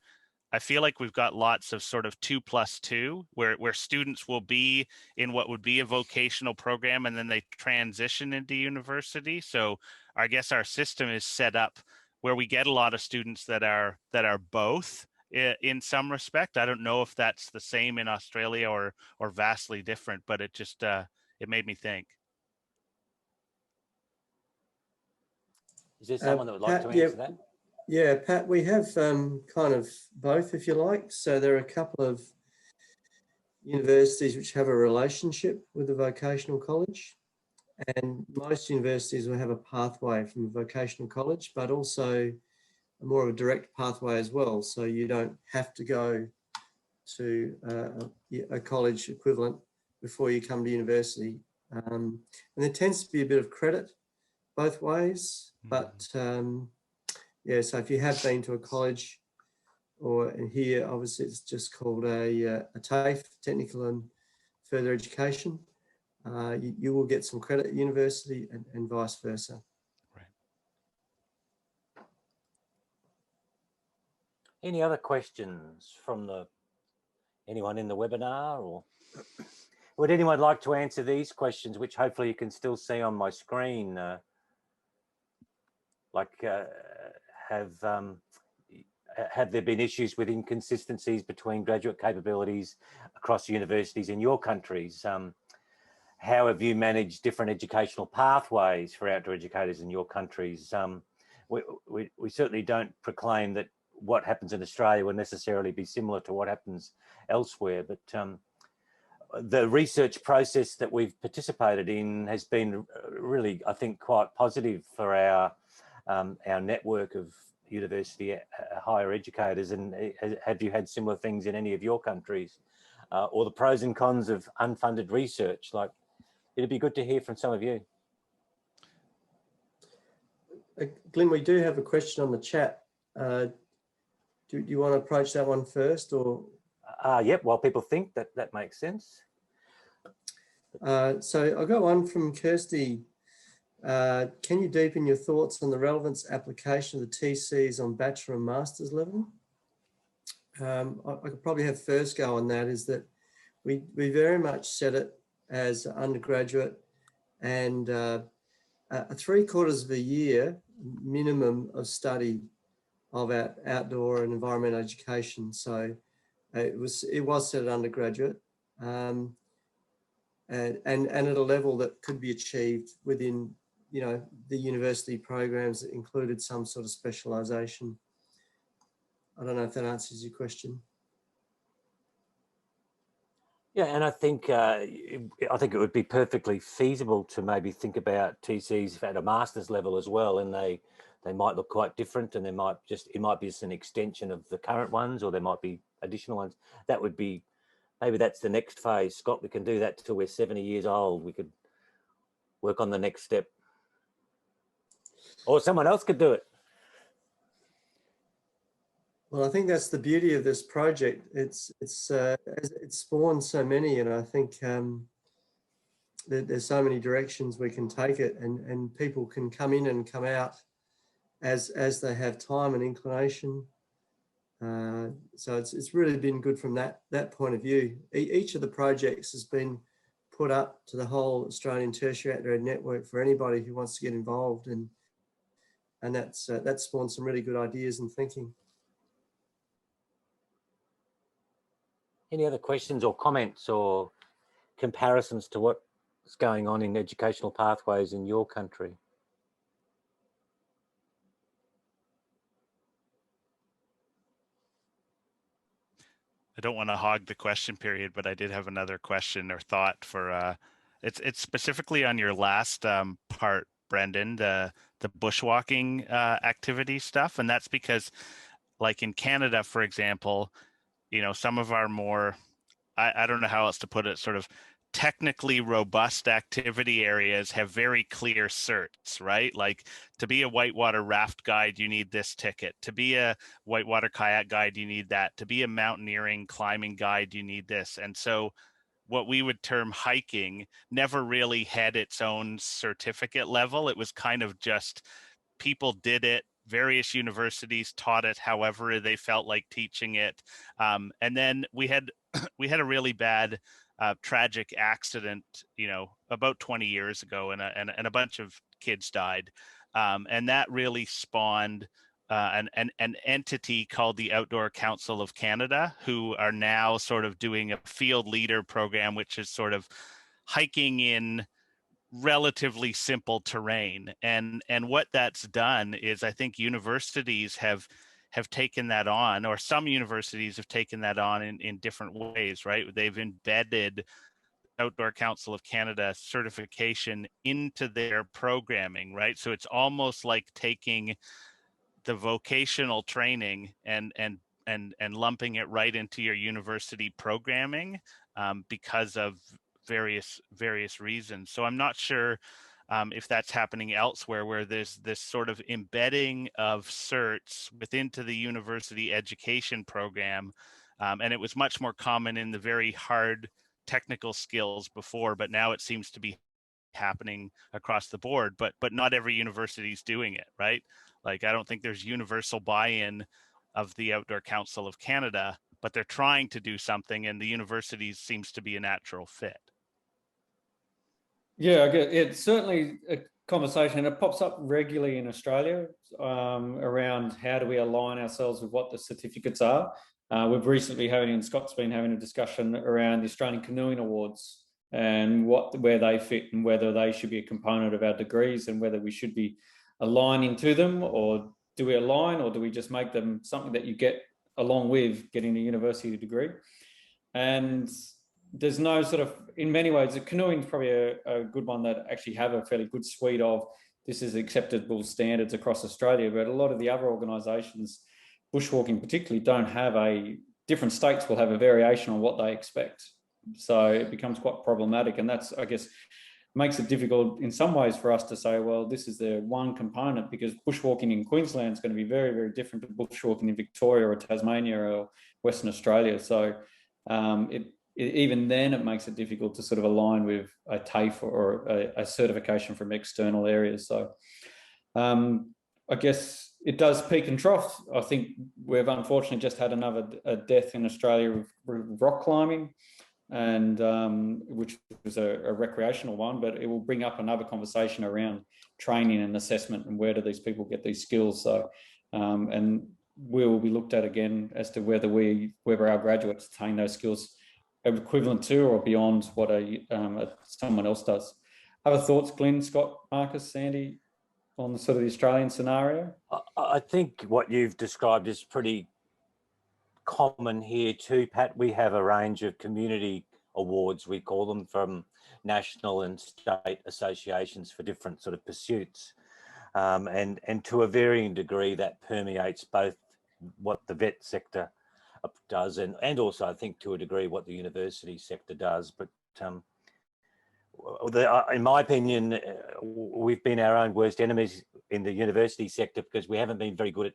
G: I feel like we've got lots of sort of 2+2 where students will be in what would be a vocational program and then they transition into university. So I guess our system is set up where we get a lot of students that are both in some respect. I don't know if that's the same in Australia or vastly different, but it just it made me think.
A: Is there someone that would like to answer that?
B: Yeah, Pat, we have kind of both, if you like. So there are a couple of universities which have a relationship with the vocational college, and most universities will have a pathway from a vocational college, but also more of a direct pathway as well. So you don't have to go to a college equivalent before you come to university. And there tends to be a bit of credit both ways, but yeah, so if you have been to a college, or in here, obviously it's just called a TAFE, Technical and Further Education, you will get some credit at university and vice versa.
G: Right.
A: Any other questions from anyone in the webinar, or would anyone like to answer these questions, which hopefully you can still see on my screen? Have there been issues with inconsistencies between graduate capabilities across universities in your countries? How have you managed different educational pathways for outdoor educators in your countries? We certainly don't proclaim that what happens in Australia will necessarily be similar to what happens elsewhere, but the research process that we've participated in has been really, I think, quite positive for our network of university higher educators. And have you had similar things in any of your countries, or the pros and cons of unfunded research? Like, it'd be good to hear from some of you.
B: Glenn, we do have a question on the chat. Do you want to approach that one first, or?
A: Yep, while people think that makes sense.
B: So I've got one from Kirsty. Can you deepen your thoughts on the relevance application of the TCs on bachelor and master's level? I could probably have first go on that, is that we very much set it as undergraduate, and a 3/4 of a year minimum of study of outdoor and environmental education. So it was set at undergraduate, and at a level that could be achieved within, you know, the university programs that included some sort of specialisation. I don't know if that answers your question.
A: Yeah, and I think it would be perfectly feasible to maybe think about TCs at a master's level as well, and they might look quite different, and it might be just an extension of the current ones, or there might be additional ones. That would be, maybe that's the next phase, Scott. We can do that till we're 70 years old. We could work on the next step, or someone else could do it.
B: Well, I think that's the beauty of this project. It's spawned so many, and I think there's so many directions we can take it, and people can come in and come out as they have time and inclination. So it's really been good from that point of view. Each of the projects has been put up to the whole Australian Tertiary Outdoor Ed network for anybody who wants to get involved, and that's spawned some really good ideas and thinking.
A: Any other questions or comments or comparisons to what's going on in educational pathways in your country?
G: don't want to hog the question period, but I did have another question or thought for it's specifically on your last part, Brendan, the bushwalking activity stuff, and that's because, like in Canada, for example, you know, some of our more, I don't know how else to put it, sort of technically robust activity areas have very clear certs, right? Like to be a whitewater raft guide, you need this ticket. To be a whitewater kayak guide, you need that. To be a mountaineering climbing guide, you need this. And so what we would term hiking never really had its own certificate level. It was kind of just people did it. Various universities taught it however they felt like teaching it. And then we had a really bad tragic accident, you know, about 20 years ago, and a bunch of kids died. And that really spawned an entity called the Outdoor Council of Canada, who are now sort of doing a field leader program, which is sort of hiking in relatively simple terrain. And what that's done is, I think universities have taken that on, or some universities have taken that on in different ways, right? They've embedded Outdoor Council of Canada certification into their programming, right? So it's almost like taking the vocational training and lumping it right into your university programming because of various reasons. So I'm not sure if that's happening elsewhere, where there's this sort of embedding of certs within the university education program. And it was much more common in the very hard technical skills before, but now it seems to be happening across the board, but not every university is doing it, right? Like, I don't think there's universal buy-in of the Outdoor Council of Canada, but they're trying to do something, and the universities seems to be a natural fit.
E: Yeah, it's certainly a conversation. It pops up regularly in Australia around how do we align ourselves with what the certificates are. We've recently Scott's been having a discussion around the Australian Canoeing Awards and where they fit and whether they should be a component of our degrees and whether we should be aligning to them, or do we align, or do we just make them something that you get along with getting a university degree? And there's no sort of, in many ways, the canoeing is probably a good one that actually have a fairly good suite of this is acceptable standards across Australia, but a lot of the other organisations, bushwalking particularly, don't have different states will have a variation on what they expect. So it becomes quite problematic, and that's, I guess, makes it difficult in some ways for us to say, well, this is the one component, because bushwalking in Queensland is going to be very, very different to bushwalking in Victoria or Tasmania or Western Australia. So even then it makes it difficult to sort of align with a TAFE or a certification from external areas. So I guess it does peak and trough. I think we've unfortunately just had another death in Australia with rock climbing, and which was a recreational one, but it will bring up another conversation around training and assessment and where do these people get these skills. So and we will be looked at again as to whether our graduates attain those skills equivalent to or beyond what someone else does. Other thoughts, Glenn, Scott, Marcus, Sandy, on the sort of the Australian scenario?
A: I think what you've described is pretty common here too, Pat. We have a range of community awards, we call them, from national and state associations for different sort of pursuits. And to a varying degree that permeates both what the vet sector does and also, I think, to a degree what the university sector does. But in my opinion, we've been our own worst enemies in the university sector because we haven't been very good at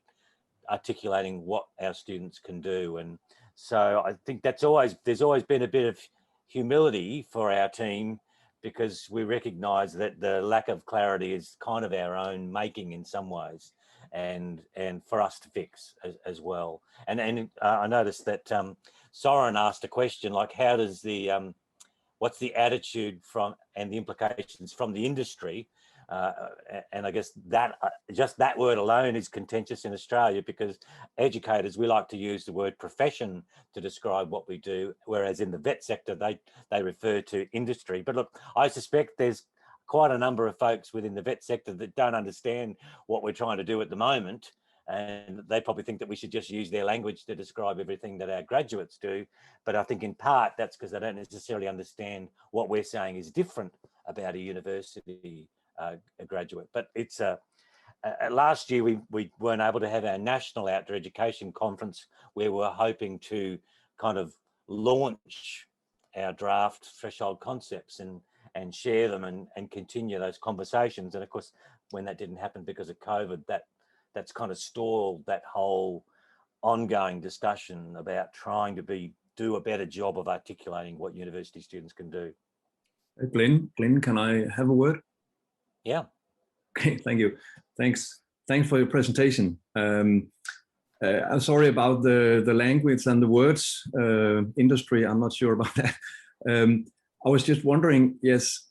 A: articulating what our students can do. And so I think there's always been a bit of humility for our team, because we recognize that the lack of clarity is kind of our own making in some ways, and for us to fix as well. And I noticed that Soren asked a question like, how does the what's the attitude from and the implications from the industry? And I guess that just that word alone is contentious in Australia, because educators, we like to use the word profession to describe what we do, whereas in the vet sector they refer to industry. But look, I suspect there's quite a number of folks within the vet sector that don't understand what we're trying to do at the moment, and they probably think that we should just use their language to describe everything that our graduates do. But I think in part that's because they don't necessarily understand what we're saying is different about a university graduate. But it's last year we weren't able to have our national outdoor education conference, where we're hoping to kind of launch our draft threshold concepts and share them and continue those conversations. And of course, when that didn't happen because of COVID, that's kind of stalled that whole ongoing discussion about trying to do a better job of articulating what university students can do.
H: Glenn, can I have a word?
A: Yeah.
H: Okay, thank you. Thanks for your presentation. I'm sorry about the language and the words, industry, I'm not sure about that. I was just wondering, yes,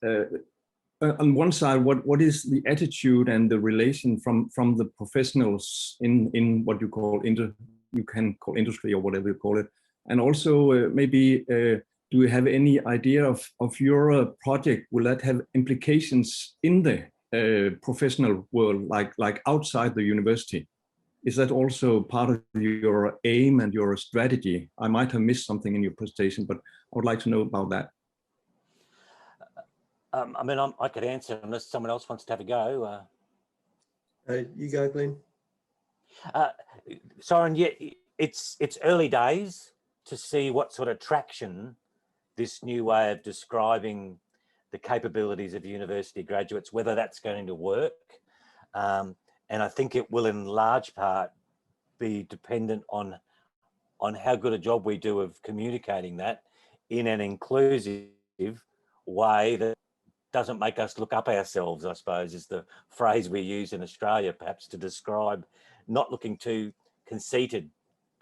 H: on one side, what is the attitude and the relation from the professionals in what you call you can call industry or whatever you call it, and also maybe do you have any idea of your project? Will that have implications in the professional world, like outside the university? Is that also part of your aim and your strategy? I might have missed something in your presentation, but I would like to know about that.
A: I mean, I could answer unless someone else wants to have a go.
B: You go, Glenn.
A: Soren, yeah, it's early days to see what sort of traction this new way of describing the capabilities of university graduates, whether that's going to work. And I think it will in large part be dependent on how good a job we do of communicating that in an inclusive way that doesn't make us look up ourselves, I suppose, is the phrase we use in Australia, perhaps to describe not looking too conceited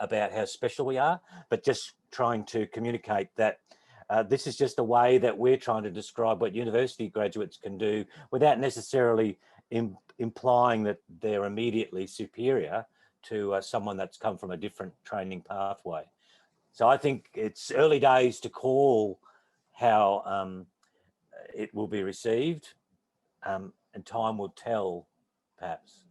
A: about how special we are, but just trying to communicate that this is just a way that we're trying to describe what university graduates can do without necessarily implying that they're immediately superior to someone that's come from a different training pathway. So I think it's early days to call how it will be received, and time will tell, perhaps.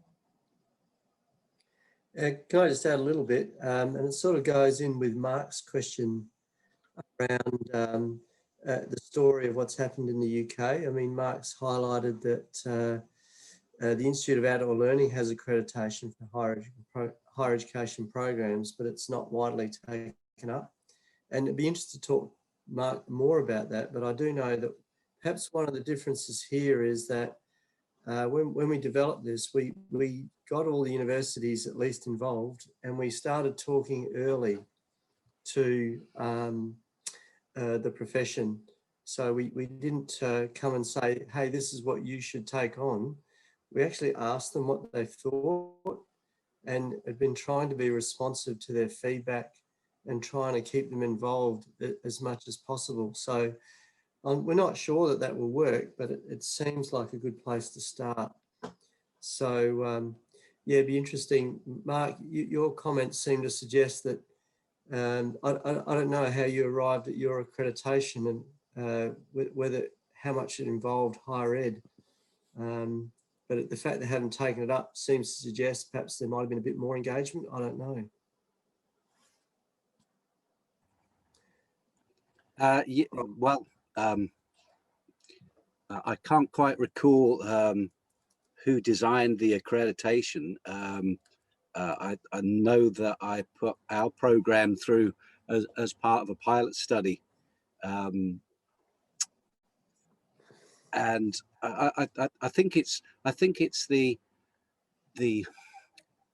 B: Can I just add a little bit? And it sort of goes in with Mark's question around the story of what's happened in the UK. I mean, Mark's highlighted that the Institute of Outdoor Learning has accreditation for higher education programs, but it's not widely taken up. And it'd be interesting to talk, Mark, more about that. But I do know that perhaps one of the differences here is that when we developed this, we got all the universities at least involved, and we started talking early to the profession. So we didn't come and say, hey, this is what you should take on. We actually asked them what they thought and had been trying to be responsive to their feedback and trying to keep them involved as much as possible. So we're not sure that will work, but it seems like a good place to start. So yeah, it'd be interesting. Mark, your comments seem to suggest that I don't know how you arrived at your accreditation and how much it involved higher ed. But the fact they haven't taken it up seems to suggest perhaps there might have been a bit more engagement. I don't know.
I: Yeah, well, I can't quite recall who designed the accreditation. I know that I put our program through as part of a pilot study. And I think it's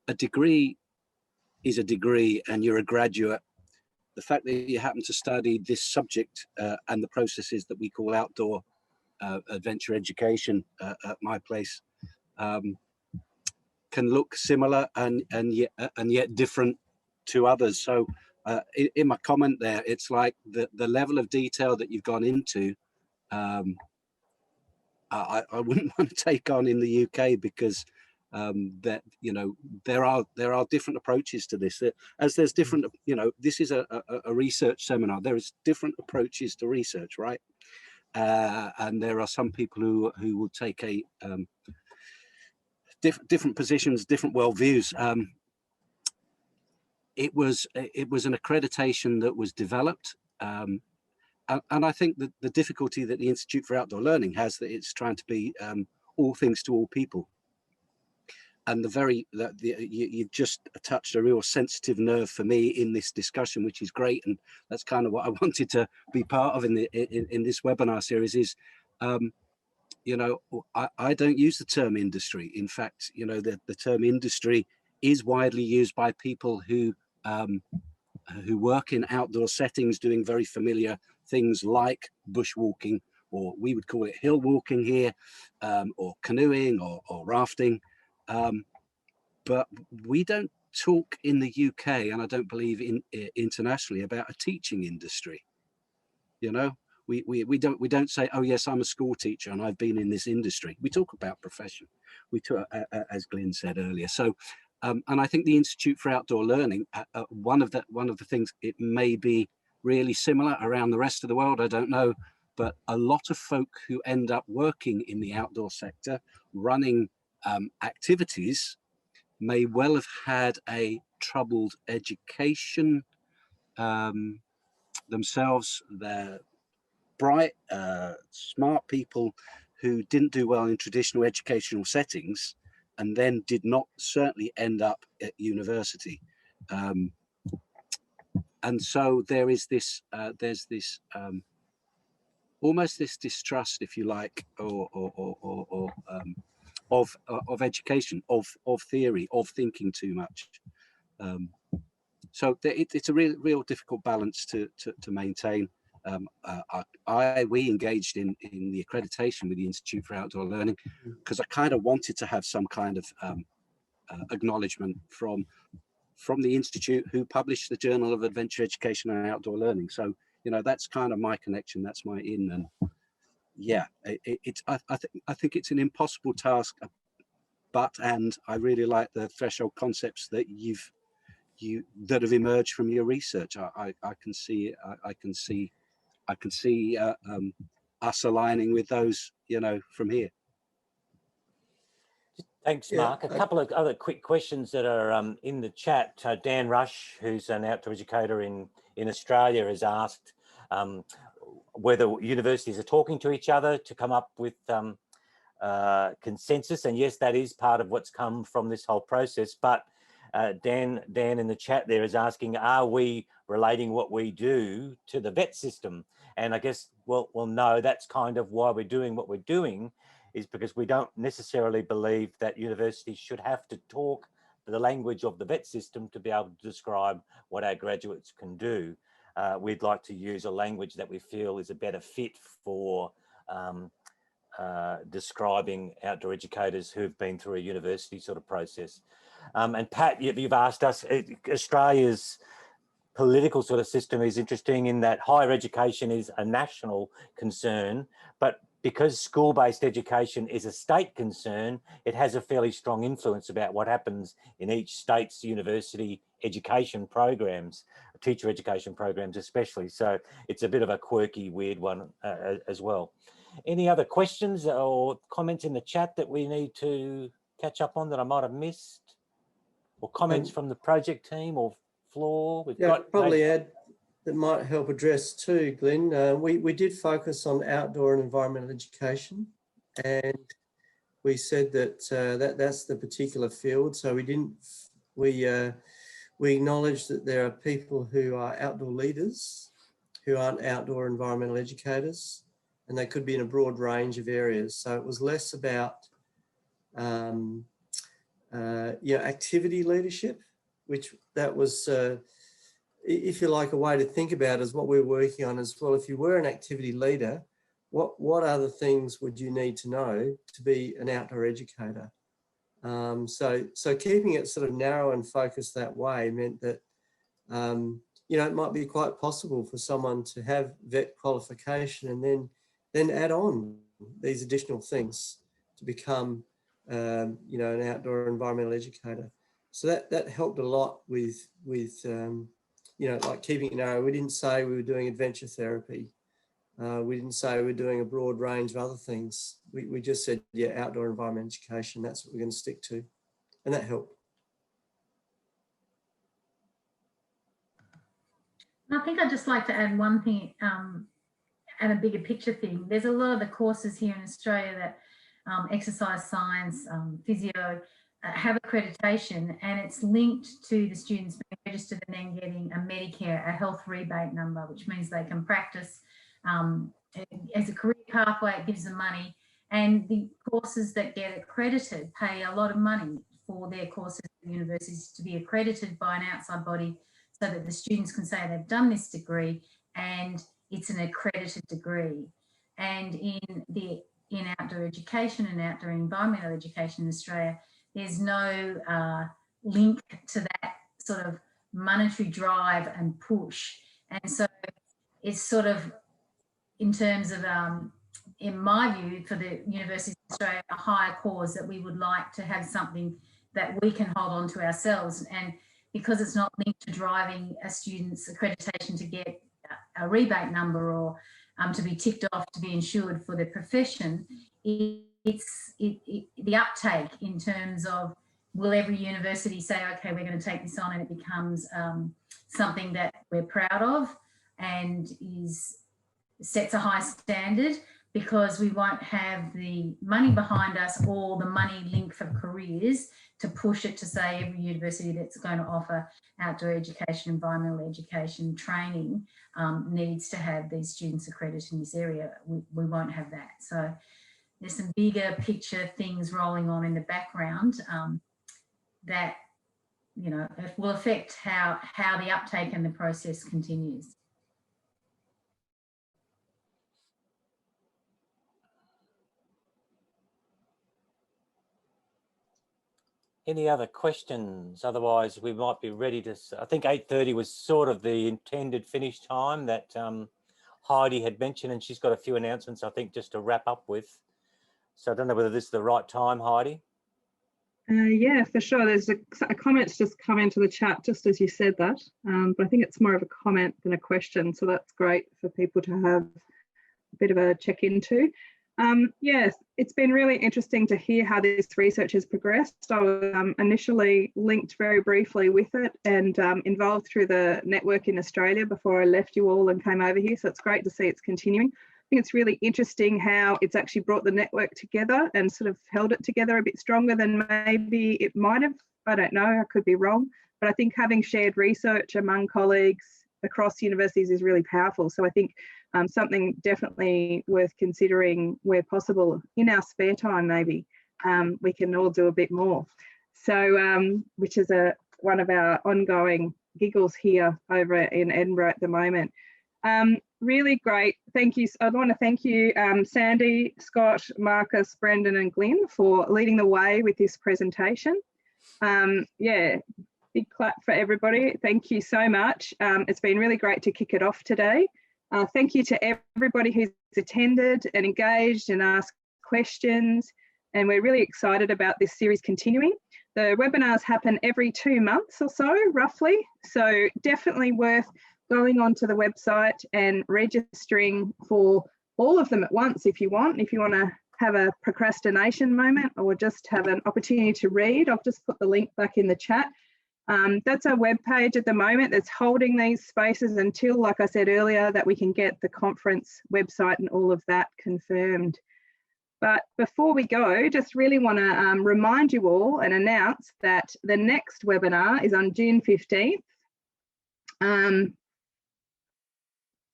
I: a degree is a degree, and you're a graduate. The fact that you happen to study this subject and the processes that we call outdoor adventure education at my place can look similar and yet different to others. So in my comment there, it's like the level of detail that you've gone into. I wouldn't want to take on in the UK because that there are different approaches to this. As there's different, this is a research seminar. There is different approaches to research, right? And there are some people who will take a different positions, different worldviews. it was an accreditation that was developed. And I think that the difficulty that the Institute for Outdoor Learning has, that it's trying to be all things to all people. And you've just touched a real sensitive nerve for me in this discussion, which is great. And that's kind of what I wanted to be part of in this webinar series is, you know, I don't use the term industry. In fact, you know, the term industry is widely used by people who work in outdoor settings doing very familiar things like bushwalking, or we would call it hill walking here, or canoeing or rafting. But we don't talk in the UK, and I don't believe internationally, about a teaching industry. You know, we don't say, oh yes, I'm a school teacher and I've been in this industry. We talk about profession. We talk, as Glyn said earlier. So, and I think the Institute for Outdoor Learning, one of the things, it may be really similar around the rest of the world, I don't know, but a lot of folk who end up working in the outdoor sector, running activities, may well have had a troubled education themselves. They're bright, smart people who didn't do well in traditional educational settings, and then did not certainly end up at university. And so there is this, there's this almost this distrust, if you like, of education, of theory, of thinking too much. So it's a real difficult balance to maintain. We engaged in the accreditation with the Institute for Outdoor Learning because I kind of wanted to have some kind of acknowledgement from the Institute, who published the Journal of Adventure Education and Outdoor Learning. So, you know, that's kind of my connection, that's my in. And yeah, I think it's an impossible task, and I really like the threshold concepts that that have emerged from your research. I can see us aligning with those, you know, from here.
A: Thanks, Mark. A couple of other quick questions that are in the chat. Dan Rush, who's an outdoor educator in Australia, has asked whether universities are talking to each other to come up with consensus. And yes, that is part of what's come from this whole process. But Dan in the chat there is asking, are we relating what we do to the vet system? And I guess, well, no, that's kind of why we're doing what we're doing, is because we don't necessarily believe that universities should have to talk the language of the vet system to be able to describe what our graduates can do. We'd like to use a language that we feel is a better fit for describing outdoor educators who've been through a university sort of process. And Pat, you've asked us, Australia's political sort of system is interesting in that higher education is a national concern, but because school-based education is a state concern, it has a fairly strong influence about what happens in each state's university education programs, teacher education programs especially. So it's a bit of a quirky, weird one as well. Any other questions or comments in the chat that we need to catch up on that I might have missed? Or comments from the project team or floor? We've got
B: probably add that might help address too, Glyn. We did focus on outdoor and environmental education, and we said that that's the particular field. So we acknowledge that there are people who are outdoor leaders who aren't outdoor environmental educators, and they could be in a broad range of areas. So it was less about activity leadership, which that was, if you like, a way to think about is what we're working on as well. If you were an activity leader, what other things would you need to know to be an outdoor educator? So keeping it sort of narrow and focused that way meant that, it might be quite possible for someone to have vet qualification and then add on these additional things to become an outdoor environmental educator. So that helped a lot with like keeping it narrow. We didn't say we were doing adventure therapy. We didn't say we were doing a broad range of other things. We just said, outdoor environmental education, that's what we're going to stick to. And that helped.
C: I think I'd just like to add one thing and a bigger picture thing. There's a lot of the courses here in Australia that exercise science, physio, have accreditation, and it's linked to the students being registered and then getting a Medicare, a health rebate number, which means they can practice as a career pathway. It gives them money, and the courses that get accredited pay a lot of money for their courses at universities to be accredited by an outside body, so that the students can say they've done this degree and it's an accredited degree. And in outdoor education and outdoor environmental education in Australia, there's no link to that sort of monetary drive and push. And so it's sort of, in terms of, in my view, for the University of Australia, a higher cause that we would like to have something that we can hold on to ourselves. And because it's not linked to driving a student's accreditation to get a rebate number or to be ticked off to be insured for their profession, it's the uptake in terms of, will every university say, okay, we're going to take this on, and it becomes something that we're proud of and sets a high standard, because we won't have the money behind us or the money linked for careers to push it to say every university that's going to offer outdoor education, environmental education training needs to have these students accredited in this area. We won't have that. So there's some bigger picture things rolling on in the background that, you know, will affect how the uptake and the process continues.
A: Any other questions? Otherwise, we might be ready to, I think 8:30 was sort of the intended finish time that Heidi had mentioned, and she's got a few announcements, I think, just to wrap up with. So I don't know whether this is the right time, Heidi.
J: Yeah, for sure. There's a comment's just come into the chat just as you said that, but I think it's more of a comment than a question. So that's great for people to have a bit of a check into. Yes, it's been really interesting to hear how this research has progressed. I was initially linked very briefly with it and involved through the network in Australia before I left you all and came over here. So it's great to see it's continuing. I think it's really interesting how it's actually brought the network together and sort of held it together a bit stronger than maybe it might have. I don't know, I could be wrong. But I think having shared research among colleagues across universities is really powerful. So I think something definitely worth considering where possible in our spare time, maybe we can all do a bit more. So which is one of our ongoing giggles here over in Edinburgh at the moment. Really great. Thank you. I want to thank you, Sandy, Scott, Marcus, Brendan and Glyn for leading the way with this presentation. Yeah, big clap for everybody. Thank you so much. It's been really great to kick it off today. Thank you to everybody who's attended and engaged and asked questions. And we're really excited about this series continuing. The webinars happen every 2 months or so, roughly. So definitely worth going onto the website and registering for all of them at once if you want. If you want to have a procrastination moment or just have an opportunity to read, I've just put the link back in the chat. That's our webpage at the moment that's holding these spaces until, like I said earlier, that we can get the conference website and all of that confirmed. But before we go, just really want to remind you all and announce that the next webinar is on June 15th.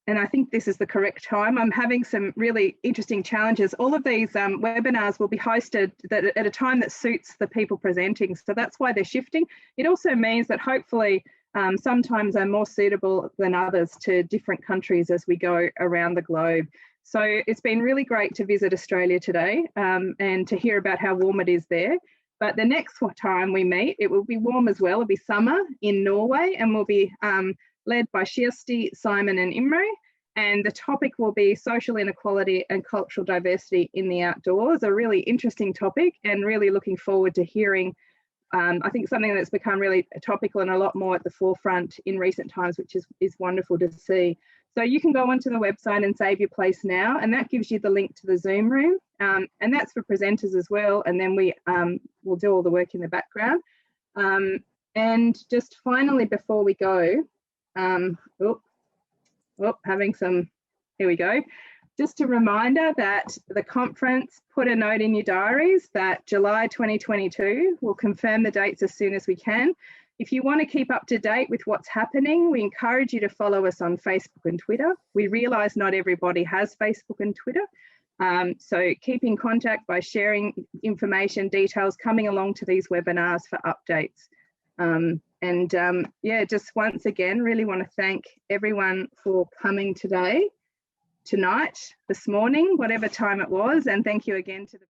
J: And I think this is the correct time. I'm having some really interesting challenges. All of these webinars will be hosted at a time that suits the people presenting. So that's why they're shifting. It also means that hopefully sometimes are more suitable than others to different countries as we go around the globe. So it's been really great to visit Australia today and to hear about how warm it is there. But the next time we meet, it will be warm as well. It'll be summer in Norway, and we'll be led by Kirsti, Simon and Imre. And the topic will be social inequality and cultural diversity in the outdoors, a really interesting topic, and really looking forward to hearing, I think, something that's become really topical and a lot more at the forefront in recent times, which is wonderful to see. So you can go onto the website and save your place now, and that gives you the link to the Zoom room. And that's for presenters as well. And then we will do all the work in the background. And just finally, before we go, having some, here we go. Just a reminder that the conference, put a note in your diaries that July 2022, we'll confirm the dates as soon as we can. If you want to keep up to date with what's happening, we encourage you to follow us on Facebook and Twitter. We realise not everybody has Facebook and Twitter. So keep in contact by sharing information, details, coming along to these webinars for updates. Yeah, just once again, really want to thank everyone for coming today, tonight, this morning, whatever time it was, and thank you again to the